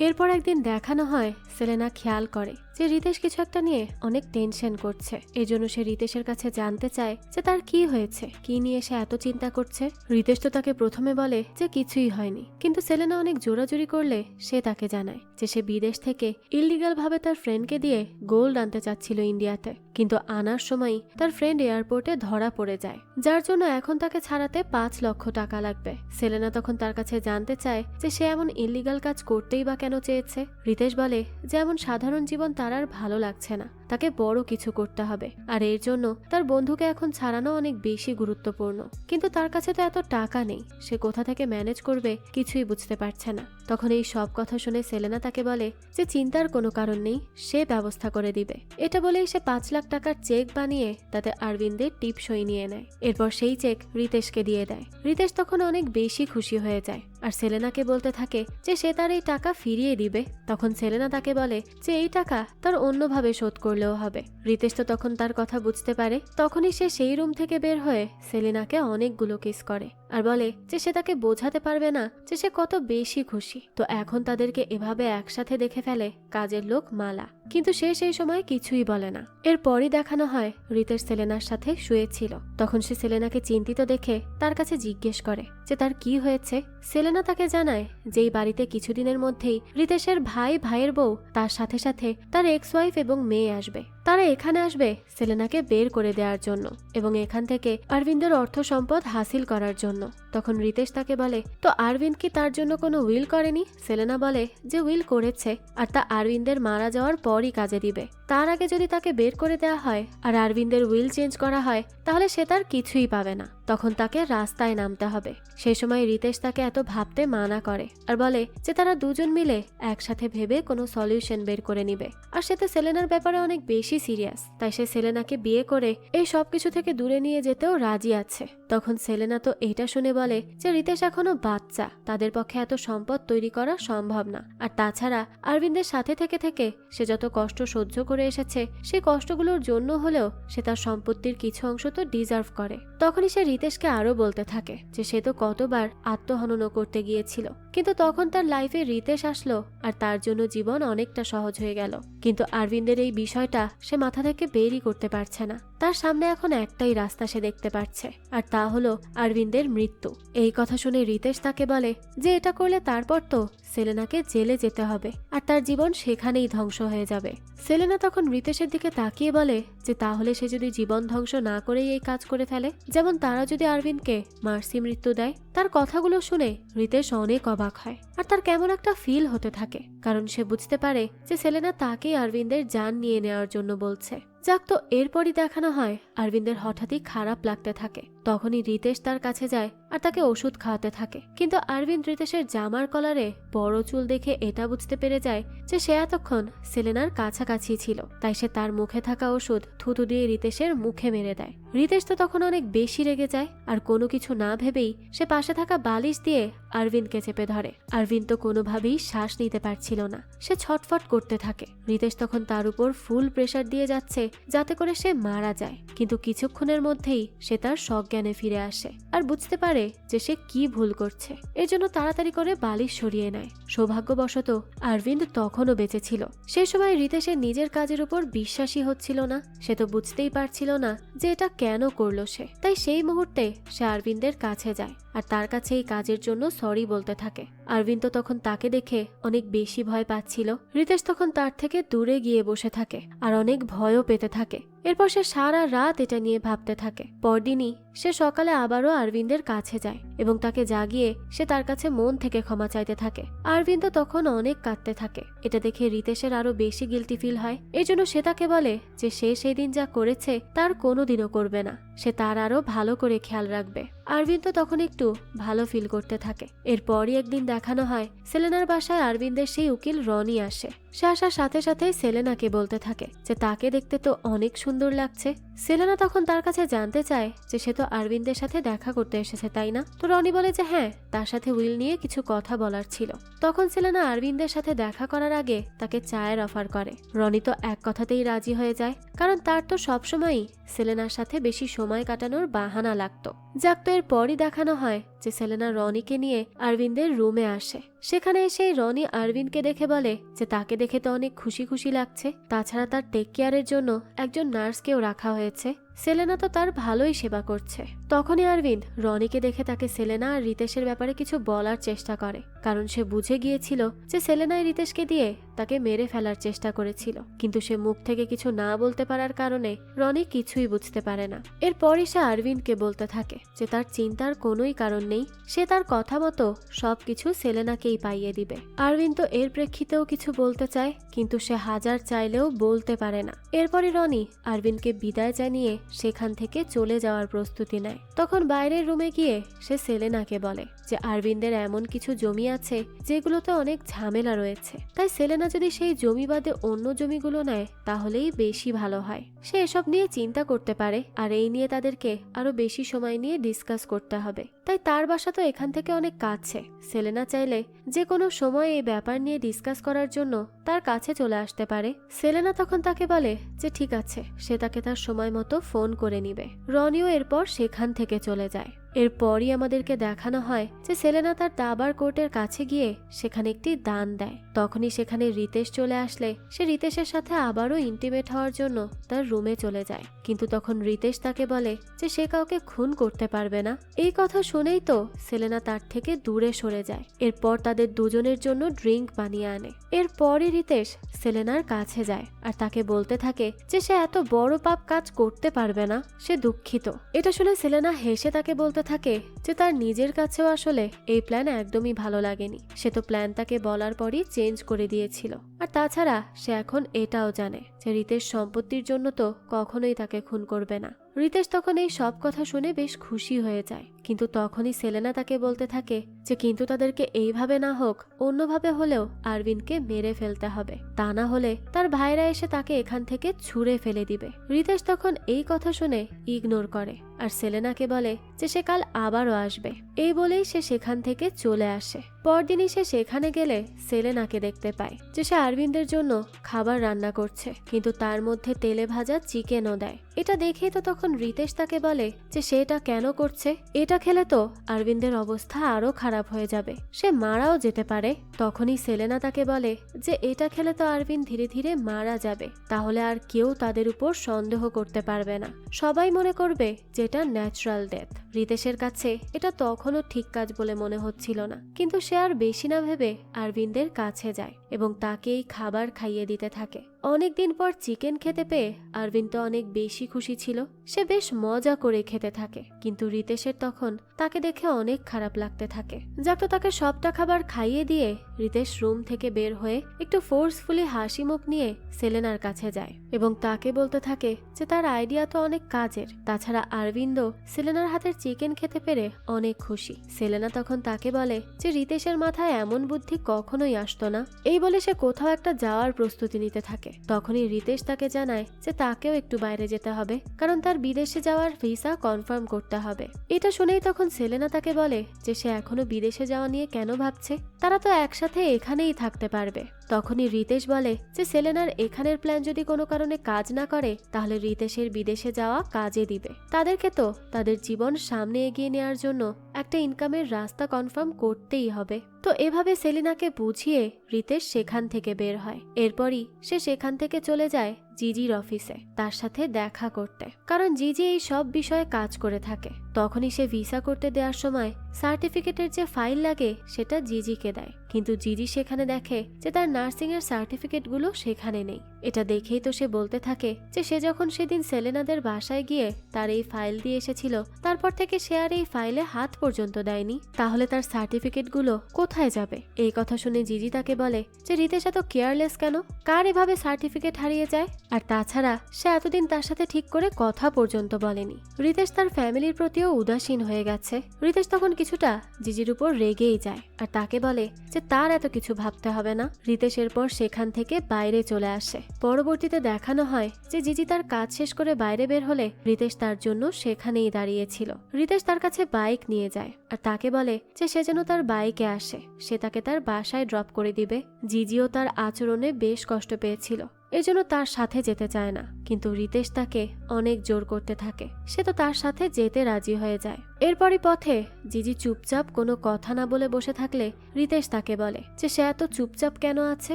এরপর একদিন দেখানো হয় সেলেনা খেয়াল করে যে রিতেশ কিছু একটা নিয়ে অনেক টেনশন করছে, এজন্য সে রিতেশের কাছে জানতে চায় যে তার কি হয়েছে, কি নিয়ে সে এত চিন্তা করছে। রিতেশ তো তাকে প্রথমে বলে যে কিছুই হয়নি, কিন্তু সেলেনা অনেক জোরাজুরি করলে সে তাকে জানায় যে সে বিদেশ থেকে ইললিগাল ভাবে তার ফ্রেন্ডকে দিয়ে গোল্ড আনতে চাচ্ছিল ইন্ডিয়াতে, কিন্তু আনার সময় তার ফ্রেন্ড এয়ারপোর্টে ধরা পড়ে যায়, যার জন্য এখন তাকে ছাড়াতে 5 লক্ষ টাকা লাগবে। সেলেনা তখন তার কাছে জানতে চায় যে সে এমন ইললিগাল কাজ করতেই বা কেন চেয়েছে। রিতেশ বলে যে এমন সাধারণ জীবন তার আর ভালো লাগছে না, তাকে বড় কিছু করতে হবে, আর এর জন্য তার বন্ধুকে এখন ছাড়ানো অনেক বেশি গুরুত্বপূর্ণ, কিন্তু তার কাছে তো এত টাকা নেই, সে কোথা থেকে ম্যানেজ করবে কিছুই বুঝতে পারছে না। তখন এই সব কথা শুনে সেলেনা তাকে বলে যে চিন্তার কোনো কারণ নেই, সে ব্যবস্থা করে দিবে। এটা বলেই সে 5 লাখ টাকার চেক বানিয়ে তাতে আরভিন্দের টিপ সই নিয়ে নেয়, এরপর সেই চেক রিতেশকে দিয়ে দেয়। রিতেশ তখন অনেক বেশি খুশি হয়ে যায় আর সেলেনাকে বলতে থাকে যে সে তার এই টাকা ফিরিয়ে দিবে। তখন সেলেনা তাকে বলে যে এই টাকা তার অন্যভাবে শোধ করলেও হবে। রিতেশ তো তখন তার কথা বুঝতে পারে, তখনই সে সেই রুম থেকে বের হয়ে সেলেনাকে অনেকগুলো কিস করে আর বলে যে সে তাকে বোঝাতে পারবে না যে সে কত বেশি খুশি। তো এখন তাদেরকে এভাবে একসাথে দেখে ফেলে কাজের লোক মালা, কিন্তু সে সেই সময় কিছুই বলে না। এরপরই দেখানো হয় রিতেশ সেলেনার সাথে শুয়েছিল, তখন সে সেলেনাকে চিন্তিত দেখে তার কাছে জিজ্ঞেস করে যে তার কি হয়েছে। সেলেনা তাকে জানায় যে এই বাড়িতে কিছুদিনের মধ্যেই রিতেশের ভাইয়ের বউ, তার সাথে সাথে তার এক্স ওয়াইফ এবং মেয়ে আসবে। তারা এখানে আসবে সেলেনাকে বের করে দেওয়ার জন্য এবং এখান থেকে আরভিন্দের অর্থ সম্পদ হাসিল করার জন্য। তখন রিতেশ তাকে বলে তো আরভিন্দ কি তার জন্য কোনো উইল করেনি? সেলেনা বলে যে উইল করেছে, আর তা আরভিন্দের মারা যাওয়ার পরই কাজে দিবে। তার আগে যদি তাকে বের করে দেওয়া হয় আর আরভিন্দের উইল চেঞ্জ করা হয় তাহলে সে তার কিছুই পাবে না, তখন তাকে রাস্তায় নামতে হবে। সেই সময় রিতেশ তাকে এত ভাবতে মানা করে আর বলে যে তারা দুজন মিলে একসাথে ভেবে কোনো সলিউশন বের করে নিবে। আর সে তো সেলেনার ব্যাপারে অনেক বেশি সিরিয়াস, তাই সে সেলেনাকে বিয়ে করে এই সবকিছু থেকে দূরে নিয়ে যেতেও রাজি আছে। তখন সেলেনা তো এইটা শুনে বলে যে রিতেশ এখনো বাচ্চা, তাদের পক্ষে এত সম্পদ তৈরি করা সম্ভব না, আর তাছাড়া আরভিন্দের সাথে থেকে থেকে সে যত কষ্ট সহ্য করে এসেছে সেই কষ্টগুলোর জন্য হলেও সে তার সম্পত্তির কিছু অংশ তো ডিজার্ভ করে। তখনই সে রিতেশকে আরো বলতে থাকে যে সে তো কতবার আত্মহননও করতে গিয়েছিল, কিন্তু তখন তার লাইফে রিতেশ আসলো আর তার জন্য জীবন অনেকটা সহজ হয়ে গেল। কিন্তু আরভিন্দের এই বিষয়টা সে মাথা থেকে বেরই করতে পারছে না, তার সামনে এখন একটাই রাস্তা সে দেখতে পাচ্ছে, আর তা হলো আরভিন্দের মৃত্যু। এই কথা শুনে রিতেশ তাকে বলে যে এটা করলে তারপর তো সেলেনাকে জেলে যেতে হবে আর তার জীবন সেখানেই ধ্বংস হয়ে যাবে। সেলেনা তখন রিতেশের দিকে তাকিয়ে বলে যে তাহলে সে যদি জীবন ধ্বংস না করেই এই কাজ করে ফেলে, যেমন তারা যদি আরভিন্দকে মার্সি মৃত্যু দেয়। তার কথাগুলো শুনে রিতেশ অনেক অবাক হয় আর তার কেমন একটা ফিল হতে থাকে, কারণ সে বুঝতে পারে যে সেলেনা তাকেই আরভিন্দের জান নিয়ে নেওয়ার জন্য বলছে। যাক, তো এরপরই দেখানো হয় আরভিন্দের হঠাৎই খারাপ লাগতে থাকে। তখনই রিতেশ তার কাছে যায় আর তাকে ওষুধ খাওয়াতে থাকে, কিন্তু আরভিন্দ রিতেশের জামার কলারে বড় চুল দেখে এটা বুঝতে পেরে যায় যে সে এতক্ষণ সেলেনার কাছাকাছি ছিল, তাই সে তার মুখে থাকা ওষুধ থুতু দিয়ে রিতেশের মুখে মেরে দেয়। রিতেশ তো তখন অনেক বেশি রেগে যায় আর কোনো কিছু না ভেবেই সে পাশে থাকা বালিশ দিয়ে আরবিনকে চেপে ধরে। আরবিন তো কোনোভাবেই শ্বাস নিতে পারছিল না, সে ছটফট করতে থাকে। রিতেশ তখন তার উপর ফুল প্রেসার দিয়ে যাচ্ছে যাতে করে সে মারা যায়, কিন্তু কিছুক্ষণের মধ্যেই সে তার সজ্ঞানে ফিরে আসে আর বুঝতে পারে যে সে কি ভুল করছে। এর জন্য তাড়াতাড়ি করে বালিশ সরিয়ে নেয়। সৌভাগ্যবশত আরবিন্দ তখনও বেঁচে ছিল। সেই সময় রিতেশের নিজের কাজের উপর বিশ্বাসই হচ্ছিল না। সে তো বুঝতেই পারছিল না যে এটা কেন করলো সে। তাই সেই মুহূর্তে সে আরবিন্দের কাছে যায় আর তার কাছে এই কাজের জন্য সরি বলতে থাকে। আরবিন্দ তখন তাকে দেখে অনেক বেশি ভয় পাচ্ছিল। রিতেশ তখন তার থেকে দূরে গিয়ে বসে থাকে আর অনেক ভয়ও পেতে থাকে। এরপর সে সারা রাত এটা নিয়ে ভাবতে থাকে। পরদিনই সে সকালে আবারও আরবিন্দের কাছে যায় এবং তাকে জাগিয়ে সে তার কাছে মন থেকে ক্ষমা চাইতে থাকে। আরবিন্দ তখন অনেক কাঁদতে থাকে। এটা দেখে রিতেশের আরো বেশি গিল্টি ফিল হয়। এই জন্য সে তাকে বলে যে সে সেদিন যা করেছে তার কোনোদিনও করবে না, সে তার আরো ভালো করে খেয়াল রাখবে। আরবিন্দ তখন একটু ভালো ফিল করতে থাকে। এরপরই একদিন দেখানো হয় সেলেনার বাসায় আরবিন্দের সেই উকিল রনি আসে। সে আসার সাথে সাথে সেলেনাকে বলতে থাকে যে তাকে দেখতে তো অনেক সুন্দর লাগছে। সেলেনা তখন তার কাছে জানতে চায় যে সে তো আরবিন্দের সাথে দেখা করতে এসেছে তাই না? তো রনি বলে যে হ্যাঁ, তার সাথে উইল নিয়ে কিছু কথা বলার ছিল। তখন সেলেনা আরবিন্দের সাথে দেখা করার আগে তাকে চায়ের অফার করে। রনি তো এক কথাতেই রাজি হয়ে যায়, কারণ তার তো সবসময়ই সেলেনার সাথে বেশি সময় কাটানোর বাহানা লাগতো। যাক, তো এরপরই দেখানো হয় যে সেলেনা রনিকে নিয়ে আরবিন্দের রুমে আসে। সেখানে এসে রনি আরবিনকে দেখে বলে যে তাকে দেখে তো অনেক খুশি খুশি লাগছে, তাছাড়া তার টেক কেয়ারের জন্য একজন নার্সকেও রাখা হয়েছে। সেলেনা তো তার ভালোই সেবা করছে। তখনই আরবিন্দ রনিকে দেখে তাকে সেলেনা আর রিতেশের ব্যাপারে কিছু বলার চেষ্টা করে, কারণ সে বুঝে গিয়েছিল যে সেলেনাই রিতেশকে দিয়ে তাকে মেরে ফেলার চেষ্টা করেছিল। কিন্তু সে মুখ থেকে কিছু না বলতে পারার কারণে রনি কিছুই বুঝতে পারে না। এরপরই সে আরবিন্দকে বলতে থাকে যে তার চিন্তার কোনোই কারণ নেই, সে তার কথা মতো সবকিছু সেলেনাকেই পাইয়ে দিবে। আরবিন্দ তো এর প্রেক্ষিতেও কিছু বলতে চায়, কিন্তু সে হাজার চাইলেও বলতে পারে না। এরপরই রনি আরবিন্দকে বিদায় জানিয়ে সেখান থেকে চলে যাওয়ার প্রস্তুতি নেয়। তখন বাইরের রুমে গিয়ে সে সেলেনাকে বলে যে আরবিন্দের এমন কিছু জমি আছে যেগুলোতে অনেক ঝামেলা রয়েছে, তাই সেলেনা যদি সেই জমি বাদে অন্য জমিগুলো নেয় তাহলেই বেশি ভালো হয়। সে এসব নিয়ে চিন্তা করতে পারে আর এই নিয়ে তাদেরকে আরো বেশি সময় নিয়ে ডিসকাস করতে হবে। তাই তার বাসা তো এখান থেকে অনেক কাছে। সেলেনা চাইলে যে কোনো সময় এই ব্যাপার নিয়ে ডিসকাস করার জন্য তার কাছে চলে আসতে পারে। সেলেনা তখন তাকে বলে যে ঠিক আছে, সে তাকে তার সময় মতো ফোন করে নিবে। রনিও এরপর সেখান থেকে চলে যায়। এরপরই আমাদেরকে দেখানো হয় যে সেলেনা তার দাবার কোর্টের কাছে গিয়ে সেখানে একটি দান দেয়। তখনই সেখানে রিতেশ চলে আসলে সে রিতেশের সাথে আবারও ইন্টিমেট হওয়ার জন্য তার রুমে চলে যায়। কিন্তু তখন রিতেশ তাকে বলে যে সে কাউকে খুন করতে পারবে না। এই কথা শুনেই তো সেলেনা তার থেকে দূরে সরে যায়। এরপর তাদের দুজনের জন্য ড্রিঙ্ক বানিয়ে আনে। এরপরই রিতেশ সেলেনার কাছে যায় আর তাকে বলতে থাকে যে সে এত বড় পাপ কাজ করতে পারবে না, সে দুঃখিত। এটা শুনে সেলেনা হেসে তাকে বলতে থাকে যে তার নিজের কাছেও আসলে এই প্ল্যান একদমই ভালো লাগেনি। সে তো প্ল্যান তাকে বলার পরই চেঞ্জ করে দিয়েছিল। আর তাছাড়া সে এখন এটাও জানে যে রিতেশ সম্পত্তির জন্য তো কখনোই তাকে খুন করবে না। রিতেশ তখন এই সব কথা শুনে বেশ খুশি হয়ে যায়। কিন্তু তখনই সেলেনা তাকে বলতে থাকে যে কিন্তু তাদেরকে এইভাবে না হোক অন্যভাবে হলেও আরবিনকে মেরে ফেলতে হবে, তা না হলে তার ভাইরা এসে তাকে এখান থেকে ছুঁড়ে ফেলে দিবে। রিতেশ তখন এই কথা শুনে ইগনোর করে আর সেলেনাকে বলে যে সে কাল আবারও আসবে। এই বলেই সে সেখান থেকে চলে আসে। পরদিনই সে সেখানে গেলে সেলেনাকে দেখতে পায় যে সে আরবিন্দের জন্য খাবার রান্না করছে, কিন্তু তার মধ্যে তেলে ভাজা চিকেনও দেয়। এটা দেখে তো তখন রিতেশ তাকে বলে যে সেটা কেন করছে, এটা খেলে তো আরবিন্দের অবস্থা আরো খারাপ হয়ে যাবে, সে মারাও যেতে পারে। তখনই সেলেনা তাকে বলে যে এটা খেলে তো আরবিন ধীরে ধীরে মারা যাবে, তাহলে আর কেউ তাদের উপর সন্দেহ করতে পারবে না, সবাই মনে করবে যে এটা ন্যাচারাল ডেথ। রিতেশের কাছে এটা তখনও ঠিক কাজ বলে মনে হচ্ছিল না, কিন্তু সে আর বেশি না ভেবে আরবিন্দের কাছে যায় এবং তাকে এই খাবার খাইয়ে দিতে থাকে। অনেকদিন পর চিকেন খেতে পেয়ে আরবিন তো অনেক বেশি খুশি ছিল। সে বেশ মজা করে খেতে থাকে, কিন্তু রিতেশের তখন তাকে দেখে অনেক খারাপ লাগতে থাকে। যাক, তো তাকে সবটা খাবার খাইয়ে দিয়ে রিতেশ রুম থেকে বের হয়ে একটু ফোর্সফুলি হাসি মুখ নিয়ে সেলেনার কাছে যায় এবং তাকে বলতে থাকে যে তার আইডিয়া তো অনেক কাজের। তাছাড়া অরবিন্দ সেলেনার হাতের চিকেন খেতে পেরে অনেক খুশি। সেলেনা তখন তাকে বলে যে রিতেশের মাথায় এমন বুদ্ধি কখনোই আসতো না। এই বলে সে কোথাও একটা যাওয়ার প্রস্তুতি নিতে থাকে। তখনই রিতেশ তাকে জানায় যে তাকেও একটু বাইরে যেতে হবে, কারণ তার বিদেশে যাওয়ার ভিসা কনফার্ম করতে হবে। এটা শুনেই তখন সেলেনা তাকে বলে যে সে এখনো বিদেশে যাওয়া নিয়ে কেন ভাবছে, তারা তো একসাথে এখানেই থাকতে পারবে। তখনই রিতেশ বলে যে সেলেনার এখানের প্ল্যান যদি কোনো কারণে কাজ না করে তাহলে রিতেশের বিদেশে যাওয়া কাজে দিবে। তাদেরকে তো তাদের জীবন সামনে এগিয়ে নেওয়ার জন্য একটা ইনকামের রাস্তা কনফার্ম করতেই হবে। তো এভাবে সেলিনাকে বুঝিয়ে রিতেশ সেখান থেকে বের হয়। এরপরই সে সেখান থেকে চলে যায় জিজির অফিসে তার সাথে দেখা করতে, কারণ জিজি এই সব বিষয়ে কাজ করে থাকে। তখনই সে ভিসা করতে দেওয়ার সময় সার্টিফিকেটের যে ফাইল লাগে সেটা জিজিকে দেয়, কিন্তু জিজি সেখানে দেখে যে তার নার্সিং এর সার্টিফিকেটগুলো সেখানে নেই। এটা দেখেই তো সে বলতে থাকে যে সে যখন সেদিন সেলেনাদের বাসায় গিয়ে তার এই ফাইল দিয়ে এসেছিল তারপর থেকে সে আর এই ফাইলে হাত পর্যন্ত দেয়নি, তাহলে তার সার্টিফিকেটগুলো কোথায় যাবে? এই কথা শুনে জিজি তাকে বলে যে রিতেশ এত কেয়ারলেস কেন, কার এভাবে সার্টিফিকেট হারিয়ে যায়? আর তাছাড়া সে এতদিন তার সাথে ঠিক করে কথা পর্যন্ত বলেনি। রিতেশ তার ফ্যামিলির প্রতিও উদাসীন হয়ে গেছে। রিতেশ তখন কিছুটা জিজির উপর রেগেই যায় আর তাকে বলে যে তার এত কিছু ভাবতে হবে না। রিতেশ এরপর সেখান থেকে বাইরে চলে আসে। পরবর্তীতে দেখানো হয় যে জিজি তার কাজ শেষ করে বাইরে বের হলে রিতেশ তার জন্য সেখানেই দাঁড়িয়েছিল। রিতেশ তার কাছে বাইক নিয়ে যায় আর তাকে বলে যে সে যেন তার বাইকে আসে, সে তাকে তার বাসায় ড্রপ করে দিবে। জিজিও তার আচরণে বেশ কষ্ট পেয়েছিল, এজন্য তার সাথে যেতে চায় না, কিন্তু রিতেশ তাকে অনেক জোর করতে থাকে। সে তো তার সাথে যেতে রাজি হয়ে যায়। এরপরই পথে জিজি চুপচাপ কোনো কথা না বলে বসে থাকলে রিতেশ তাকে বলে যে সে এত চুপচাপ কেন আছে,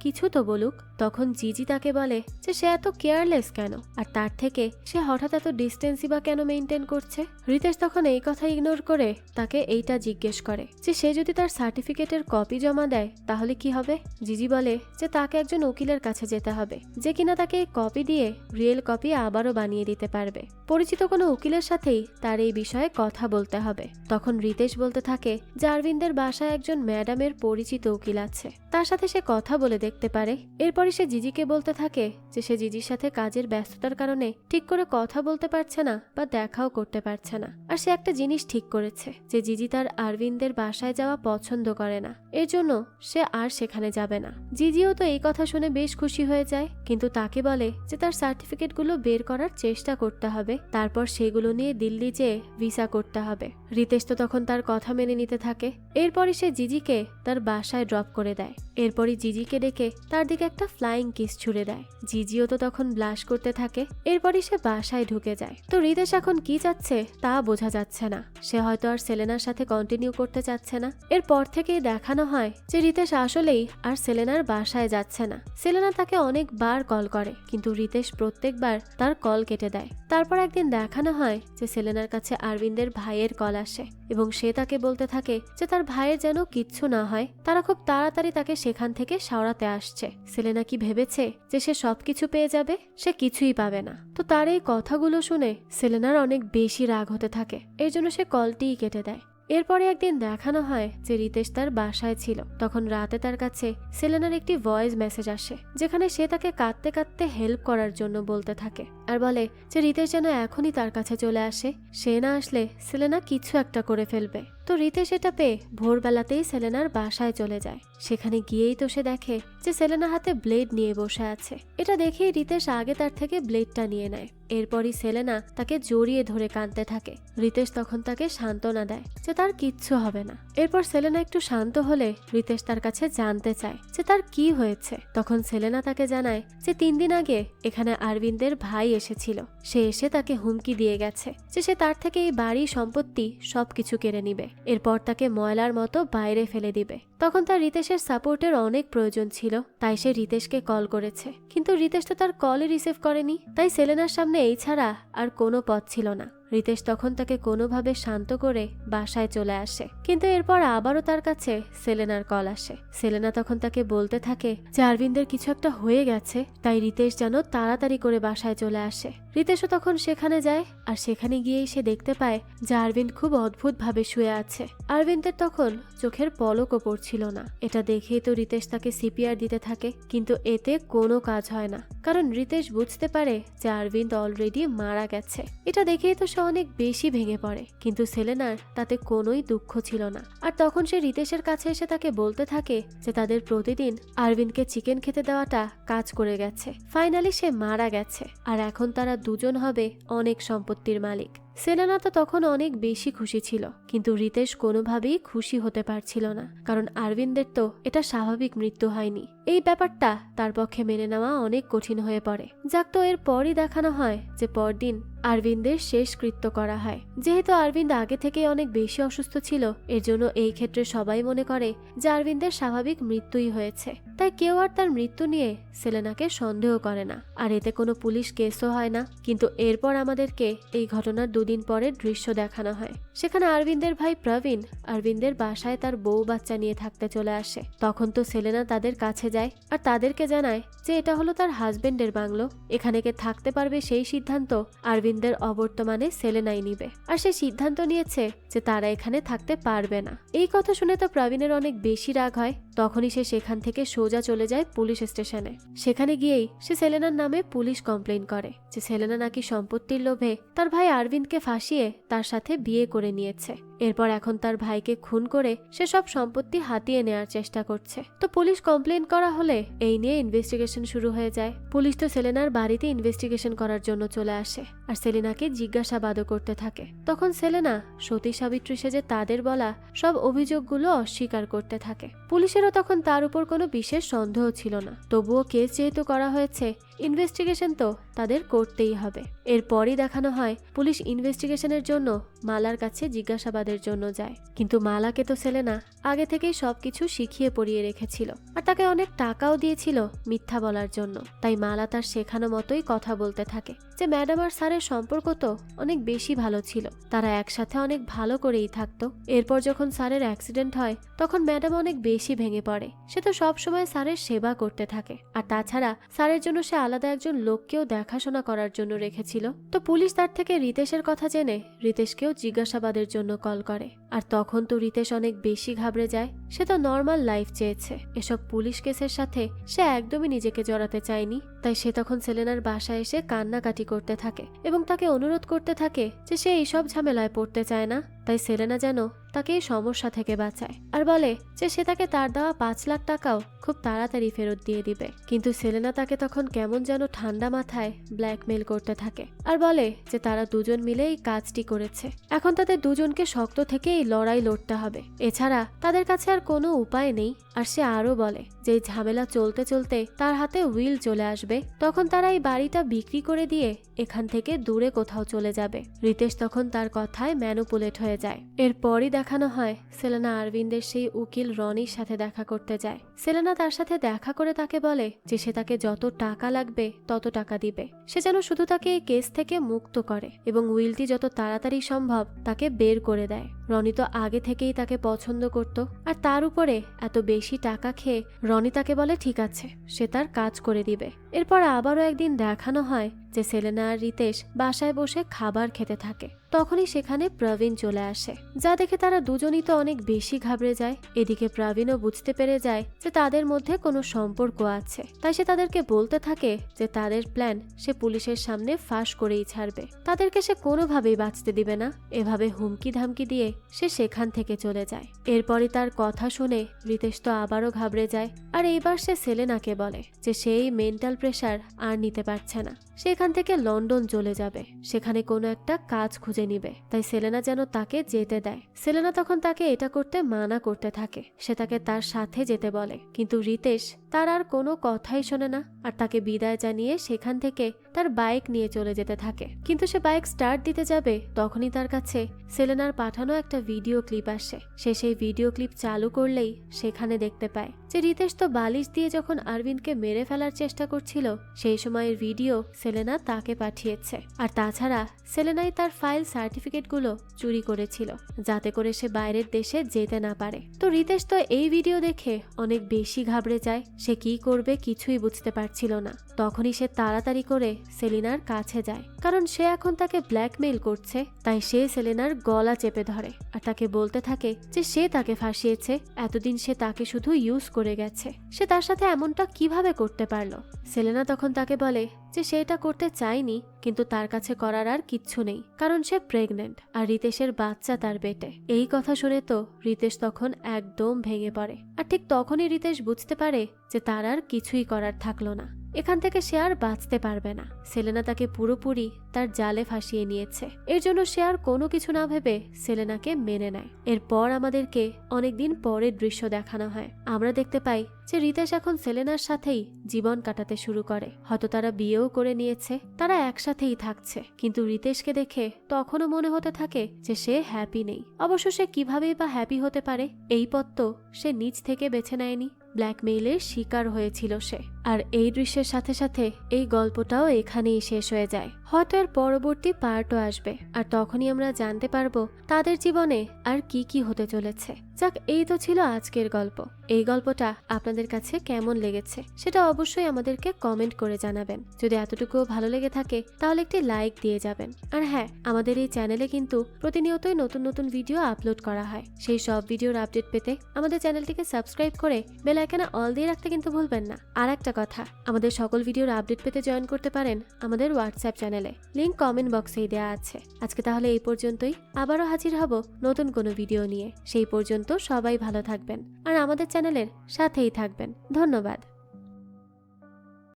কিছু তো বলুক। তখন জিজি তাকে বলে যে সে এত কেয়ারলেস কেন, আর তার থেকে সে হঠাৎ এত ডিস্টেন্সই বা কেন মেনটেন করছে। রিতেশ তখন এই কথা ইগনোর করে তাকে এইটা জিজ্ঞেস করে যে সে যদি তার সার্টিফিকেটের কপি জমা দেয় তাহলে কি হবে। জিজি বলে যে তাকে একজন উকিলের কাছে যেতে হবে যে কিনা তাকে এই কপি দিয়ে রিয়েল কপি আবারও বানিয়ে দিতে পারবে। পরিচিত কোনো উকিলের সাথেই তার এই বিষয়ে কথা বলতে হবে। তখন রিতেশ বলতে থাকে যে অরবিন্দের বাসায় একজন ম্যাডামের পরিচিত উকিল আছে, তার সাথে সে কথা বলে দেখতে পারে। এরপরই সে জিজিকে বলতে থাকে যে সে জিজির সাথে কাজের ব্যস্ততার কারণে ঠিক করে কথা বলতে পারছে না বা দেখাও করতে পারছে না। আর সে একটা জিনিস ঠিক করেছে যে জিজি তার অরবিন্দের বাসায় যাওয়া পছন্দ করে না, এর জন্য সে আর সেখানে যাবে না। জিজিও তো এই কথা শুনে বেশ খুশি হয়ে যায়, কিন্তু তাকে বলে যে তার সার্টিফিকেটগুলো বের করার চেষ্টা করতে হবে, তারপর সেগুলো নিয়ে দিল্লি যেয়ে ভিসা করতে হবে। রিতেশ তো তখন তার কথা মেনে নিতে থাকে। এরপরই সে জিজিকে তার বাসায় ড্রপ করে দেয়। এরপরই জিজিকে ডেকে তার দিকে একটা ফ্লাইং কিস ছুড়ে দেয়। জিজিও তো তখন ব্লাশ করতে থাকে। এরপরই সে বাসায় ঢুকে যায়। তো রিতেশ এখন কি চাচ্ছে তা বোঝা যাচ্ছে না, সে হয়তো আর সেলেনার সাথে কন্টিনিউ করতে চাচ্ছে না। এরপর থেকেই দেখানো হয় যে রিতেশ আসলেই আর সেলেনার বাসায় যাচ্ছে না। সেলেনা তাকে অনেকবার কল করে, কিন্তু রিতেশ প্রত্যেকবার তার কল কেটে দেয়। তারপর একদিন দেখানো হয় যে সেলেনার কাছে অরবিন্দের ভাইয়ের কল আসে এবং সে তাকে বলতে থাকে যে তার ভাইয়ের যেন কিচ্ছু না হয়, তারা খুব তাড়াতাড়ি তাকে সেখান থেকে সরাতে আসছে। সেলেনা কি ভেবেছে যে সে সবকিছু পেয়ে যাবে? সে কিছুই পাবে না। তো তার এই কথাগুলো শুনে সেলেনার অনেক বেশি রাগ হতে থাকে, এর জন্য সে কলটিই কেটে দেয়। এরপরে একদিন দেখানো হয় যে রিতেশ তার বাসায় ছিল। তখন রাতে তার কাছে সেলেনার একটি ভয়েস মেসেজ আসে, যেখানে সে তাকে কাঁদতে কাঁদতে হেল্প করার জন্য বলতে থাকে আর বলে যে রিতেশ যেন এখনই তার কাছে চলে আসে, সে না আসলে সেলেনা কিছু একটা করে ফেলবে। তো রিতেশ এটা পেয়ে ভোরবেলাতেই সেলেনার বাসায় চলে যায়। সেখানে গিয়েই তো সে দেখে যে সেলেনা হাতে ব্লেড নিয়ে বসে আছে। এটা দেখেই রিতেশ আগে তার থেকে ব্লেডটা নিয়ে নেয়। এরপরই সেলেনা তাকে জড়িয়ে ধরে কাঁদতে থাকে। রিতেশ তখন তাকে সান্ত্বনা দেয় যে তার কিচ্ছু হবে না। এরপর সেলেনা একটু শান্ত হলে রিতেশ তার কাছে জানতে চায় যে তার কি হয়েছে। তখন সেলেনা তাকে জানায় যে 3 দিন আগে এখানে অরবিন্দের ভাই এসেছিল, সে এসে তাকে হুমকি দিয়ে গেছে যে সে তার থেকে এই বাড়ি সম্পত্তি সবকিছু কেড়ে নিবে, এরপর তাকে ময়লার মতো বাইরে ফেলে দিবে। তখন তার রিতেশের সাপোর্টের অনেক প্রয়োজন ছিল, তাই সে রিতেশকে কল করেছে, কিন্তু রিতেশ তো তার কলই রিসিভ করেনি। তাই সেলেনার সামনে এই ছাড়া আর কোনো পথ ছিল না। রিতেশ তখন তাকে কোনোভাবে শান্ত করে বাসায় চলে আসে, কিন্তু এরপর আবারও তার কাছে সেলেনার কল আসে। সেলেনা তখন তাকে বলতে থাকে যে অরবিন্দের কিছু একটা হয়ে গেছে, তাই রিতেশ যেন তাড়াতাড়ি করে বাসায় চলে আসে। রিতেশও তখন সেখানে যায়, আর সেখানে গিয়েই সে দেখতে পায় যে আরবিন্দ খুব অদ্ভুতভাবে শুয়ে আছে। আরবিন্দের তখন চোখের পলকও পড়ছিল না। এটা দেখেই তো রিতেশ তাকে সিপিআর দিতে থাকে, কিন্তু এতে কোনো কাজ হয় না, কারণ রিতেশ বুঝতে পারে যে আরবিন্দ অলরেডি মারা গেছে। এটা দেখেই তো সে অনেক বেশি ভেঙে পড়ে, কিন্তু সেলেনার তাতে কোনোই দুঃখ ছিল না। আর তখন সে রিতেশের কাছে এসে তাকে বলতে থাকে যে তাদের প্রতিদিন আরবিন্দকে চিকেন খেতে দেওয়াটা কাজ করে গেছে, ফাইনালি সে মারা গেছে, আর এখন তারা দুজন হবে অনেক সম্পত্তির মালিক। সেলেনা তো তখন অনেক বেশি খুশি ছিল, কিন্তু রিতেশ কোনোভাবেই খুশি হতে পারছিল না, কারণ আরবিন্দের তো এটা স্বাভাবিক মৃত্যু হয়নি। এই ব্যাপারটা তার পক্ষে মেনে নেওয়া অনেক কঠিন হয়ে পড়ে। যাক, তো এর পরই দেখানো হয় যে পরদিন আরবিন্দের শেষ কৃত্য করা হয়। যেহেতু আরবিন্দ আগে থেকেই অনেক বেশি অসুস্থ ছিল, এর জন্য এই ক্ষেত্রে সবাই মনে করে যে আরবিন্দের স্বাভাবিক মৃত্যুই হয়েছে, তাই কেউ আর তার মৃত্যু নিয়ে সেলেনাকে সন্দেহ করে না, আর এতে কোনো পুলিশ কেসও হয় না। কিন্তু এরপর আমাদেরকে এই ঘটনার দুদিন পরের দৃশ্য দেখানো হয়। সেখানে আরবিন্দের ভাই প্রবীণ আরবিন্দের বাসায় তার বউ বাচ্চা নিয়ে থাকতে চলে আসে। তখন তো সেলেনা তাদের কাছে যায় আর তাদেরকে জানায় যে এটা হলো তার হাজবেন্ডের বাংলো, এখানে কে থাকতে পারবে সেই সিদ্ধান্ত আরবিন্দের অবর্তমানে সেলেনাই নিবে, আর সে সিদ্ধান্ত নিয়েছে যে তারা এখানে থাকতে পারবে না। এই কথা শুনে তো প্রবীণের অনেক বেশি রাগ হয়। তখনই সে সেখান থেকে সোজা চলে যায় পুলিশ স্টেশনে। সেখানে গিয়েই সে সেলেনার নামে পুলিশ কমপ্লেইন করে যে সেলেনা নাকি সম্পত্তির লোভে তার ভাই আরবিন্দকে ফাঁসিয়ে তার সাথে বিয়ে করে নিয়েছে। এরপর এখন তার ভাইকে খুন করে সে সব সম্পত্তি হাতিয়ে নেওয়ার চেষ্টা করছে। তো পুলিশ কমপ্লেইন করা হলে এই নিয়ে ইনভেস্টিগেশন শুরু হয়ে যায়। পুলিশ তো সেলেনার বাড়িতে ইনভেস্টিগেশন করার জন্য চলে আসে আর সেলেনাকে জিজ্ঞাসাবাদও করতে থাকে। তখন সেলেনা সতী সাবিত্রী সেজে তাদের বলা সব অভিযোগগুলো অস্বীকার করতে থাকে। পুলিশেরও তখন তার উপর কোনো বিশেষ সন্দেহ ছিল না, তবুও কেস যেহেতু করা হয়েছে, ইনভেস্টিগেশন তো তাদের করতেই হবে। এরপরই দেখানো হয় পুলিশ ইনভেস্টিগেশনের জন্য মালার কাছে জিজ্ঞাসাবাদের জন্য যায়, কিন্তু মালাকে তো সেলেনা আগে থেকেই সবকিছু শিখিয়ে পড়িয়ে রেখেছিল আর তাকে অনেক টাকাও দিয়েছিল মিথ্যা বলার জন্য। তাই মালা তার শেখানো মতোই কথা বলতে থাকে যে ম্যাডাম আর স্যারের সম্পর্ক তো অনেক বেশি ভালো ছিল, তারা একসাথে অনেক ভালো করেই থাকতো। এরপর যখন স্যারের অ্যাক্সিডেন্ট হয় তখন ম্যাডাম অনেক বেশি ভেঙে পড়ে। সে তো সবসময় স্যারের সেবা করতে থাকে, আর তাছাড়া স্যারের জন্য সে আলাদা একজন লোককেও দেখাশোনা করার জন্য রেখেছিল। তো পুলিশ তার থেকে রিতেশের কথা জেনে রিতেশকেও জিজ্ঞাসাবাদের জন্য কল করে, আর তখন তো রিতেশ অনেক বেশি ঘাবড়ে যায়। সে তো নর্মাল লাইফ চেয়েছে, এসব পুলিশ কেসের সাথে সে একদমই নিজেকে জড়াতে চায়নি। তাই সে তখন সেলেনার বাসায় এসে কান্নাকাটি করতে থাকে এবং তাকে অনুরোধ করতে থাকে যে সে এইসব ঝামেলায় পড়তে চায় না। তাই সেলেনা যেন তাকে এই সমস্যা থেকে বাঁচায় আর বলে যে সে তাকে তার দেওয়া 5 লাখ টাকাও খুব তাড়াতাড়ি ফেরত দিয়ে দিবে। কিন্তু সেলেনা তাকে তখন কেমন যেন ঠান্ডা মাথায় ব্ল্যাকমেল করতে থাকে আর বলে যে তারা দুজন মিলে এই কাজটি করেছে, এখন তাদের দুজনকে শক্ত থেকে এই লড়াই লড়তে হবে, এছাড়া তাদের কাছে আর কোনো উপায় নেই। আর সে আরো বলে যে এই ঝামেলা চলতে চলতে তার হাতে উইল চলে আসবে, তখন তারা এই বাড়িটা বিক্রি করে দিয়ে এখান থেকে দূরে কোথাও চলে যাবে। রিতেশ তখন তার কথায় ম্যানুপুলেট হয়ে যায়। এরপরই দেখানো হয় সেলেনা আরবিন্দের সেই উকিল রনির সাথে দেখা করতে যায়। সেলেনা তার সাথে দেখা করে তাকে বলে যে সে তাকে যত টাকা লাগবে তত টাকা দিবে, সে যেন শুধু তাকে এই কেস থেকে মুক্ত করে এবং উইলটি যত তাড়াতাড়ি সম্ভব তাকে বের করে দেয়। রনি তো আগে থেকেই তাকে পছন্দ করত, আর তার উপরে এত বেশি টাকা খেয়ে রনি তাকে বলে ঠিক আছে, সে তার কাজ করে দিবে। এরপর আবারও একদিন দেখানো হয় যে সেলেনা আর রিতেশ বাসায় বসে খাবার খেতে থাকে। তখনই সেখানে প্রবীণ চলে আসে, যা দেখে তারা দুজনই তো অনেক বেশি ঘাবড়ে যায়। এদিকে প্রবীণও বুঝতে পেরে যায় যে তাদের মধ্যে কোনো সম্পর্ক আছে, তাই সে তাদেরকে বলতে থাকে যে তাদের প্ল্যান সে পুলিশের সামনে ফাঁস করেই ছাড়বে, তাদেরকে সে কোনোভাবেই বাঁচতে দিবে না। এভাবে হুমকি ধামকি দিয়ে সে সেখান থেকে চলে যায়। এরপরই তার কথা শুনে রিতেশ তো আবারও ঘাবড়ে যায়, আর এইবার সে সেলেনাকে বলে যে সেই মেন্টাল প্রেসার আর নিতে পারছে না, সেখান থেকে লন্ডন চলে যাবে, সেখানে কোনো একটা কাজ খুঁজে নিবে। তাই সেলেনা যেন তাকে যেতে দেয়। সেলেনা তখন তাকে এটা করতে মানা করতে থাকে, সে তাকে তার সাথে যেতে বলে, কিন্তু রিতেশ তার আর কোনো কথাই শোনে না আর তাকে বিদায় জানিয়ে সেখান থেকে তার বাইক নিয়ে চলে যেতে থাকে। কিন্তু সে বাইক স্টার্ট দিতে যাবে, তখনই তার কাছে সেলেনার পাঠানো একটা ভিডিও ক্লিপ আসে। সে সেই ভিডিও ক্লিপ চালু করলেই সেখানে দেখতে পায় যে রিতেশ তো বালিশ দিয়ে যখন আরবিন্দকে মেরে ফেলার চেষ্টা করছিল, সেই সময়ের ভিডিও সেলেনা সেলেনা তাকে পাঠিয়েছে। আর তাছাড়া সেলেনাই তার ফাইল সার্টিফিকেটগুলো চুরি করেছিল, যাতে করে সে বাইরের দেশে যেতে না পারে। তো রিতেশ তো এই ভিডিও দেখে অনেক বেশি ঘাবড়ে যায়। সে কি করবে কিছুই বুঝতে পারছিল না। তখনই সে তাড়াতাড়ি করে সেলিনার কাছে যায়, কারণ সে এখন তাকে ব্ল্যাকমেইল করছে। তাই সে সেলেনার গলা চেপে ধরে আর তাকে বলতে থাকে যে সে তাকে ফাঁসিয়েছে, এতদিন সে তাকে শুধু ইউজ করে গেছে, সে তার সাথে এমনটা কিভাবে করতে পারলো। সেলেনা তখন তাকে বলে যে সে এটা করতে চায়নি, কিন্তু তার কাছে করার আর কিচ্ছু নেই, কারণ সে প্রেগনেন্ট আর রিতেশের বাচ্চা তার পেটে। এই কথা শুনে তো রিতেশ তখন একদম ভেঙে পড়ে। আর ঠিক তখনই রিতেশ বুঝতে পারে যে তার আর কিছুই করার থাকলো না, এখান থেকে সে আর বাঁচতে পারবে না। সেলেনা তাকে পুরোপুরি তার জালে ফাঁসিয়ে নিয়েছে। এর জন্য সে আর কোনো কিছু না ভেবে সেলেনাকে মেনে নেয়। এরপর আমাদেরকে অনেকদিন পরের দৃশ্য দেখানো হয়। আমরা দেখতে পাই যে রিতেশ এখন সেলেনার সাথেই জীবন কাটাতে শুরু করে। হয়তো তারা বিয়েও করে নিয়েছে, তারা একসাথেই থাকছে, কিন্তু রিতেশকে দেখে তখনও মনে হতে থাকে যে সে হ্যাপি নেই। অবশ্য সে কিভাবেই বা হ্যাপি হতে পারে? এই পথ তো সে নিজ থেকে বেছে নেয়নি, ব্ল্যাকমেইলের শিকার হয়েছিল সে। আর এই দৃশ্যের সাথে সাথে এই গল্পটাও এখানেই শেষ হয়ে যায়। হয়তো এর পরবর্তী পার্টও আসবে, আর তখনই আমরা জানতে পারবো তাদের জীবনে আর কি কি হতে চলেছে। যাক, এই তো ছিল আজকের গল্প। এই গল্পটা আপনাদের কাছে কেমন লেগেছে সেটা অবশ্যই আমাদেরকে কমেন্ট করে জানাবেন। যদি এতটুকুও ভালো লেগে থাকে তাহলে একটি লাইক দিয়ে যাবেন। আর হ্যাঁ, আমাদের এই চ্যানেলে কিন্তু প্রতিনিয়তই নতুন নতুন ভিডিও আপলোড করা হয়। সেই সব ভিডিওর আপডেট পেতে আমাদের চ্যানেলটিকে সাবস্ক্রাইব করে বেল আইকনে অল দিয়ে রাখতে কিন্তু ভুলবেন না। আর একটা কথা, আমাদের সকল ভিডিওর আপডেট পেতে জয়েন করতে পারেন আমাদের হোয়াটসঅ্যাপ চ্যানেলে, লিংক কমেন্ট বক্সেই দেওয়া আছে। আজকে তাহলে এই পর্যন্তই, আবারও হাজির হব নতুন কোনো ভিডিও নিয়ে। সেই পর্যন্ত সবাই ভালো থাকবেন আর আমাদের চ্যানেলের সাথেই থাকবেন। ধন্যবাদ।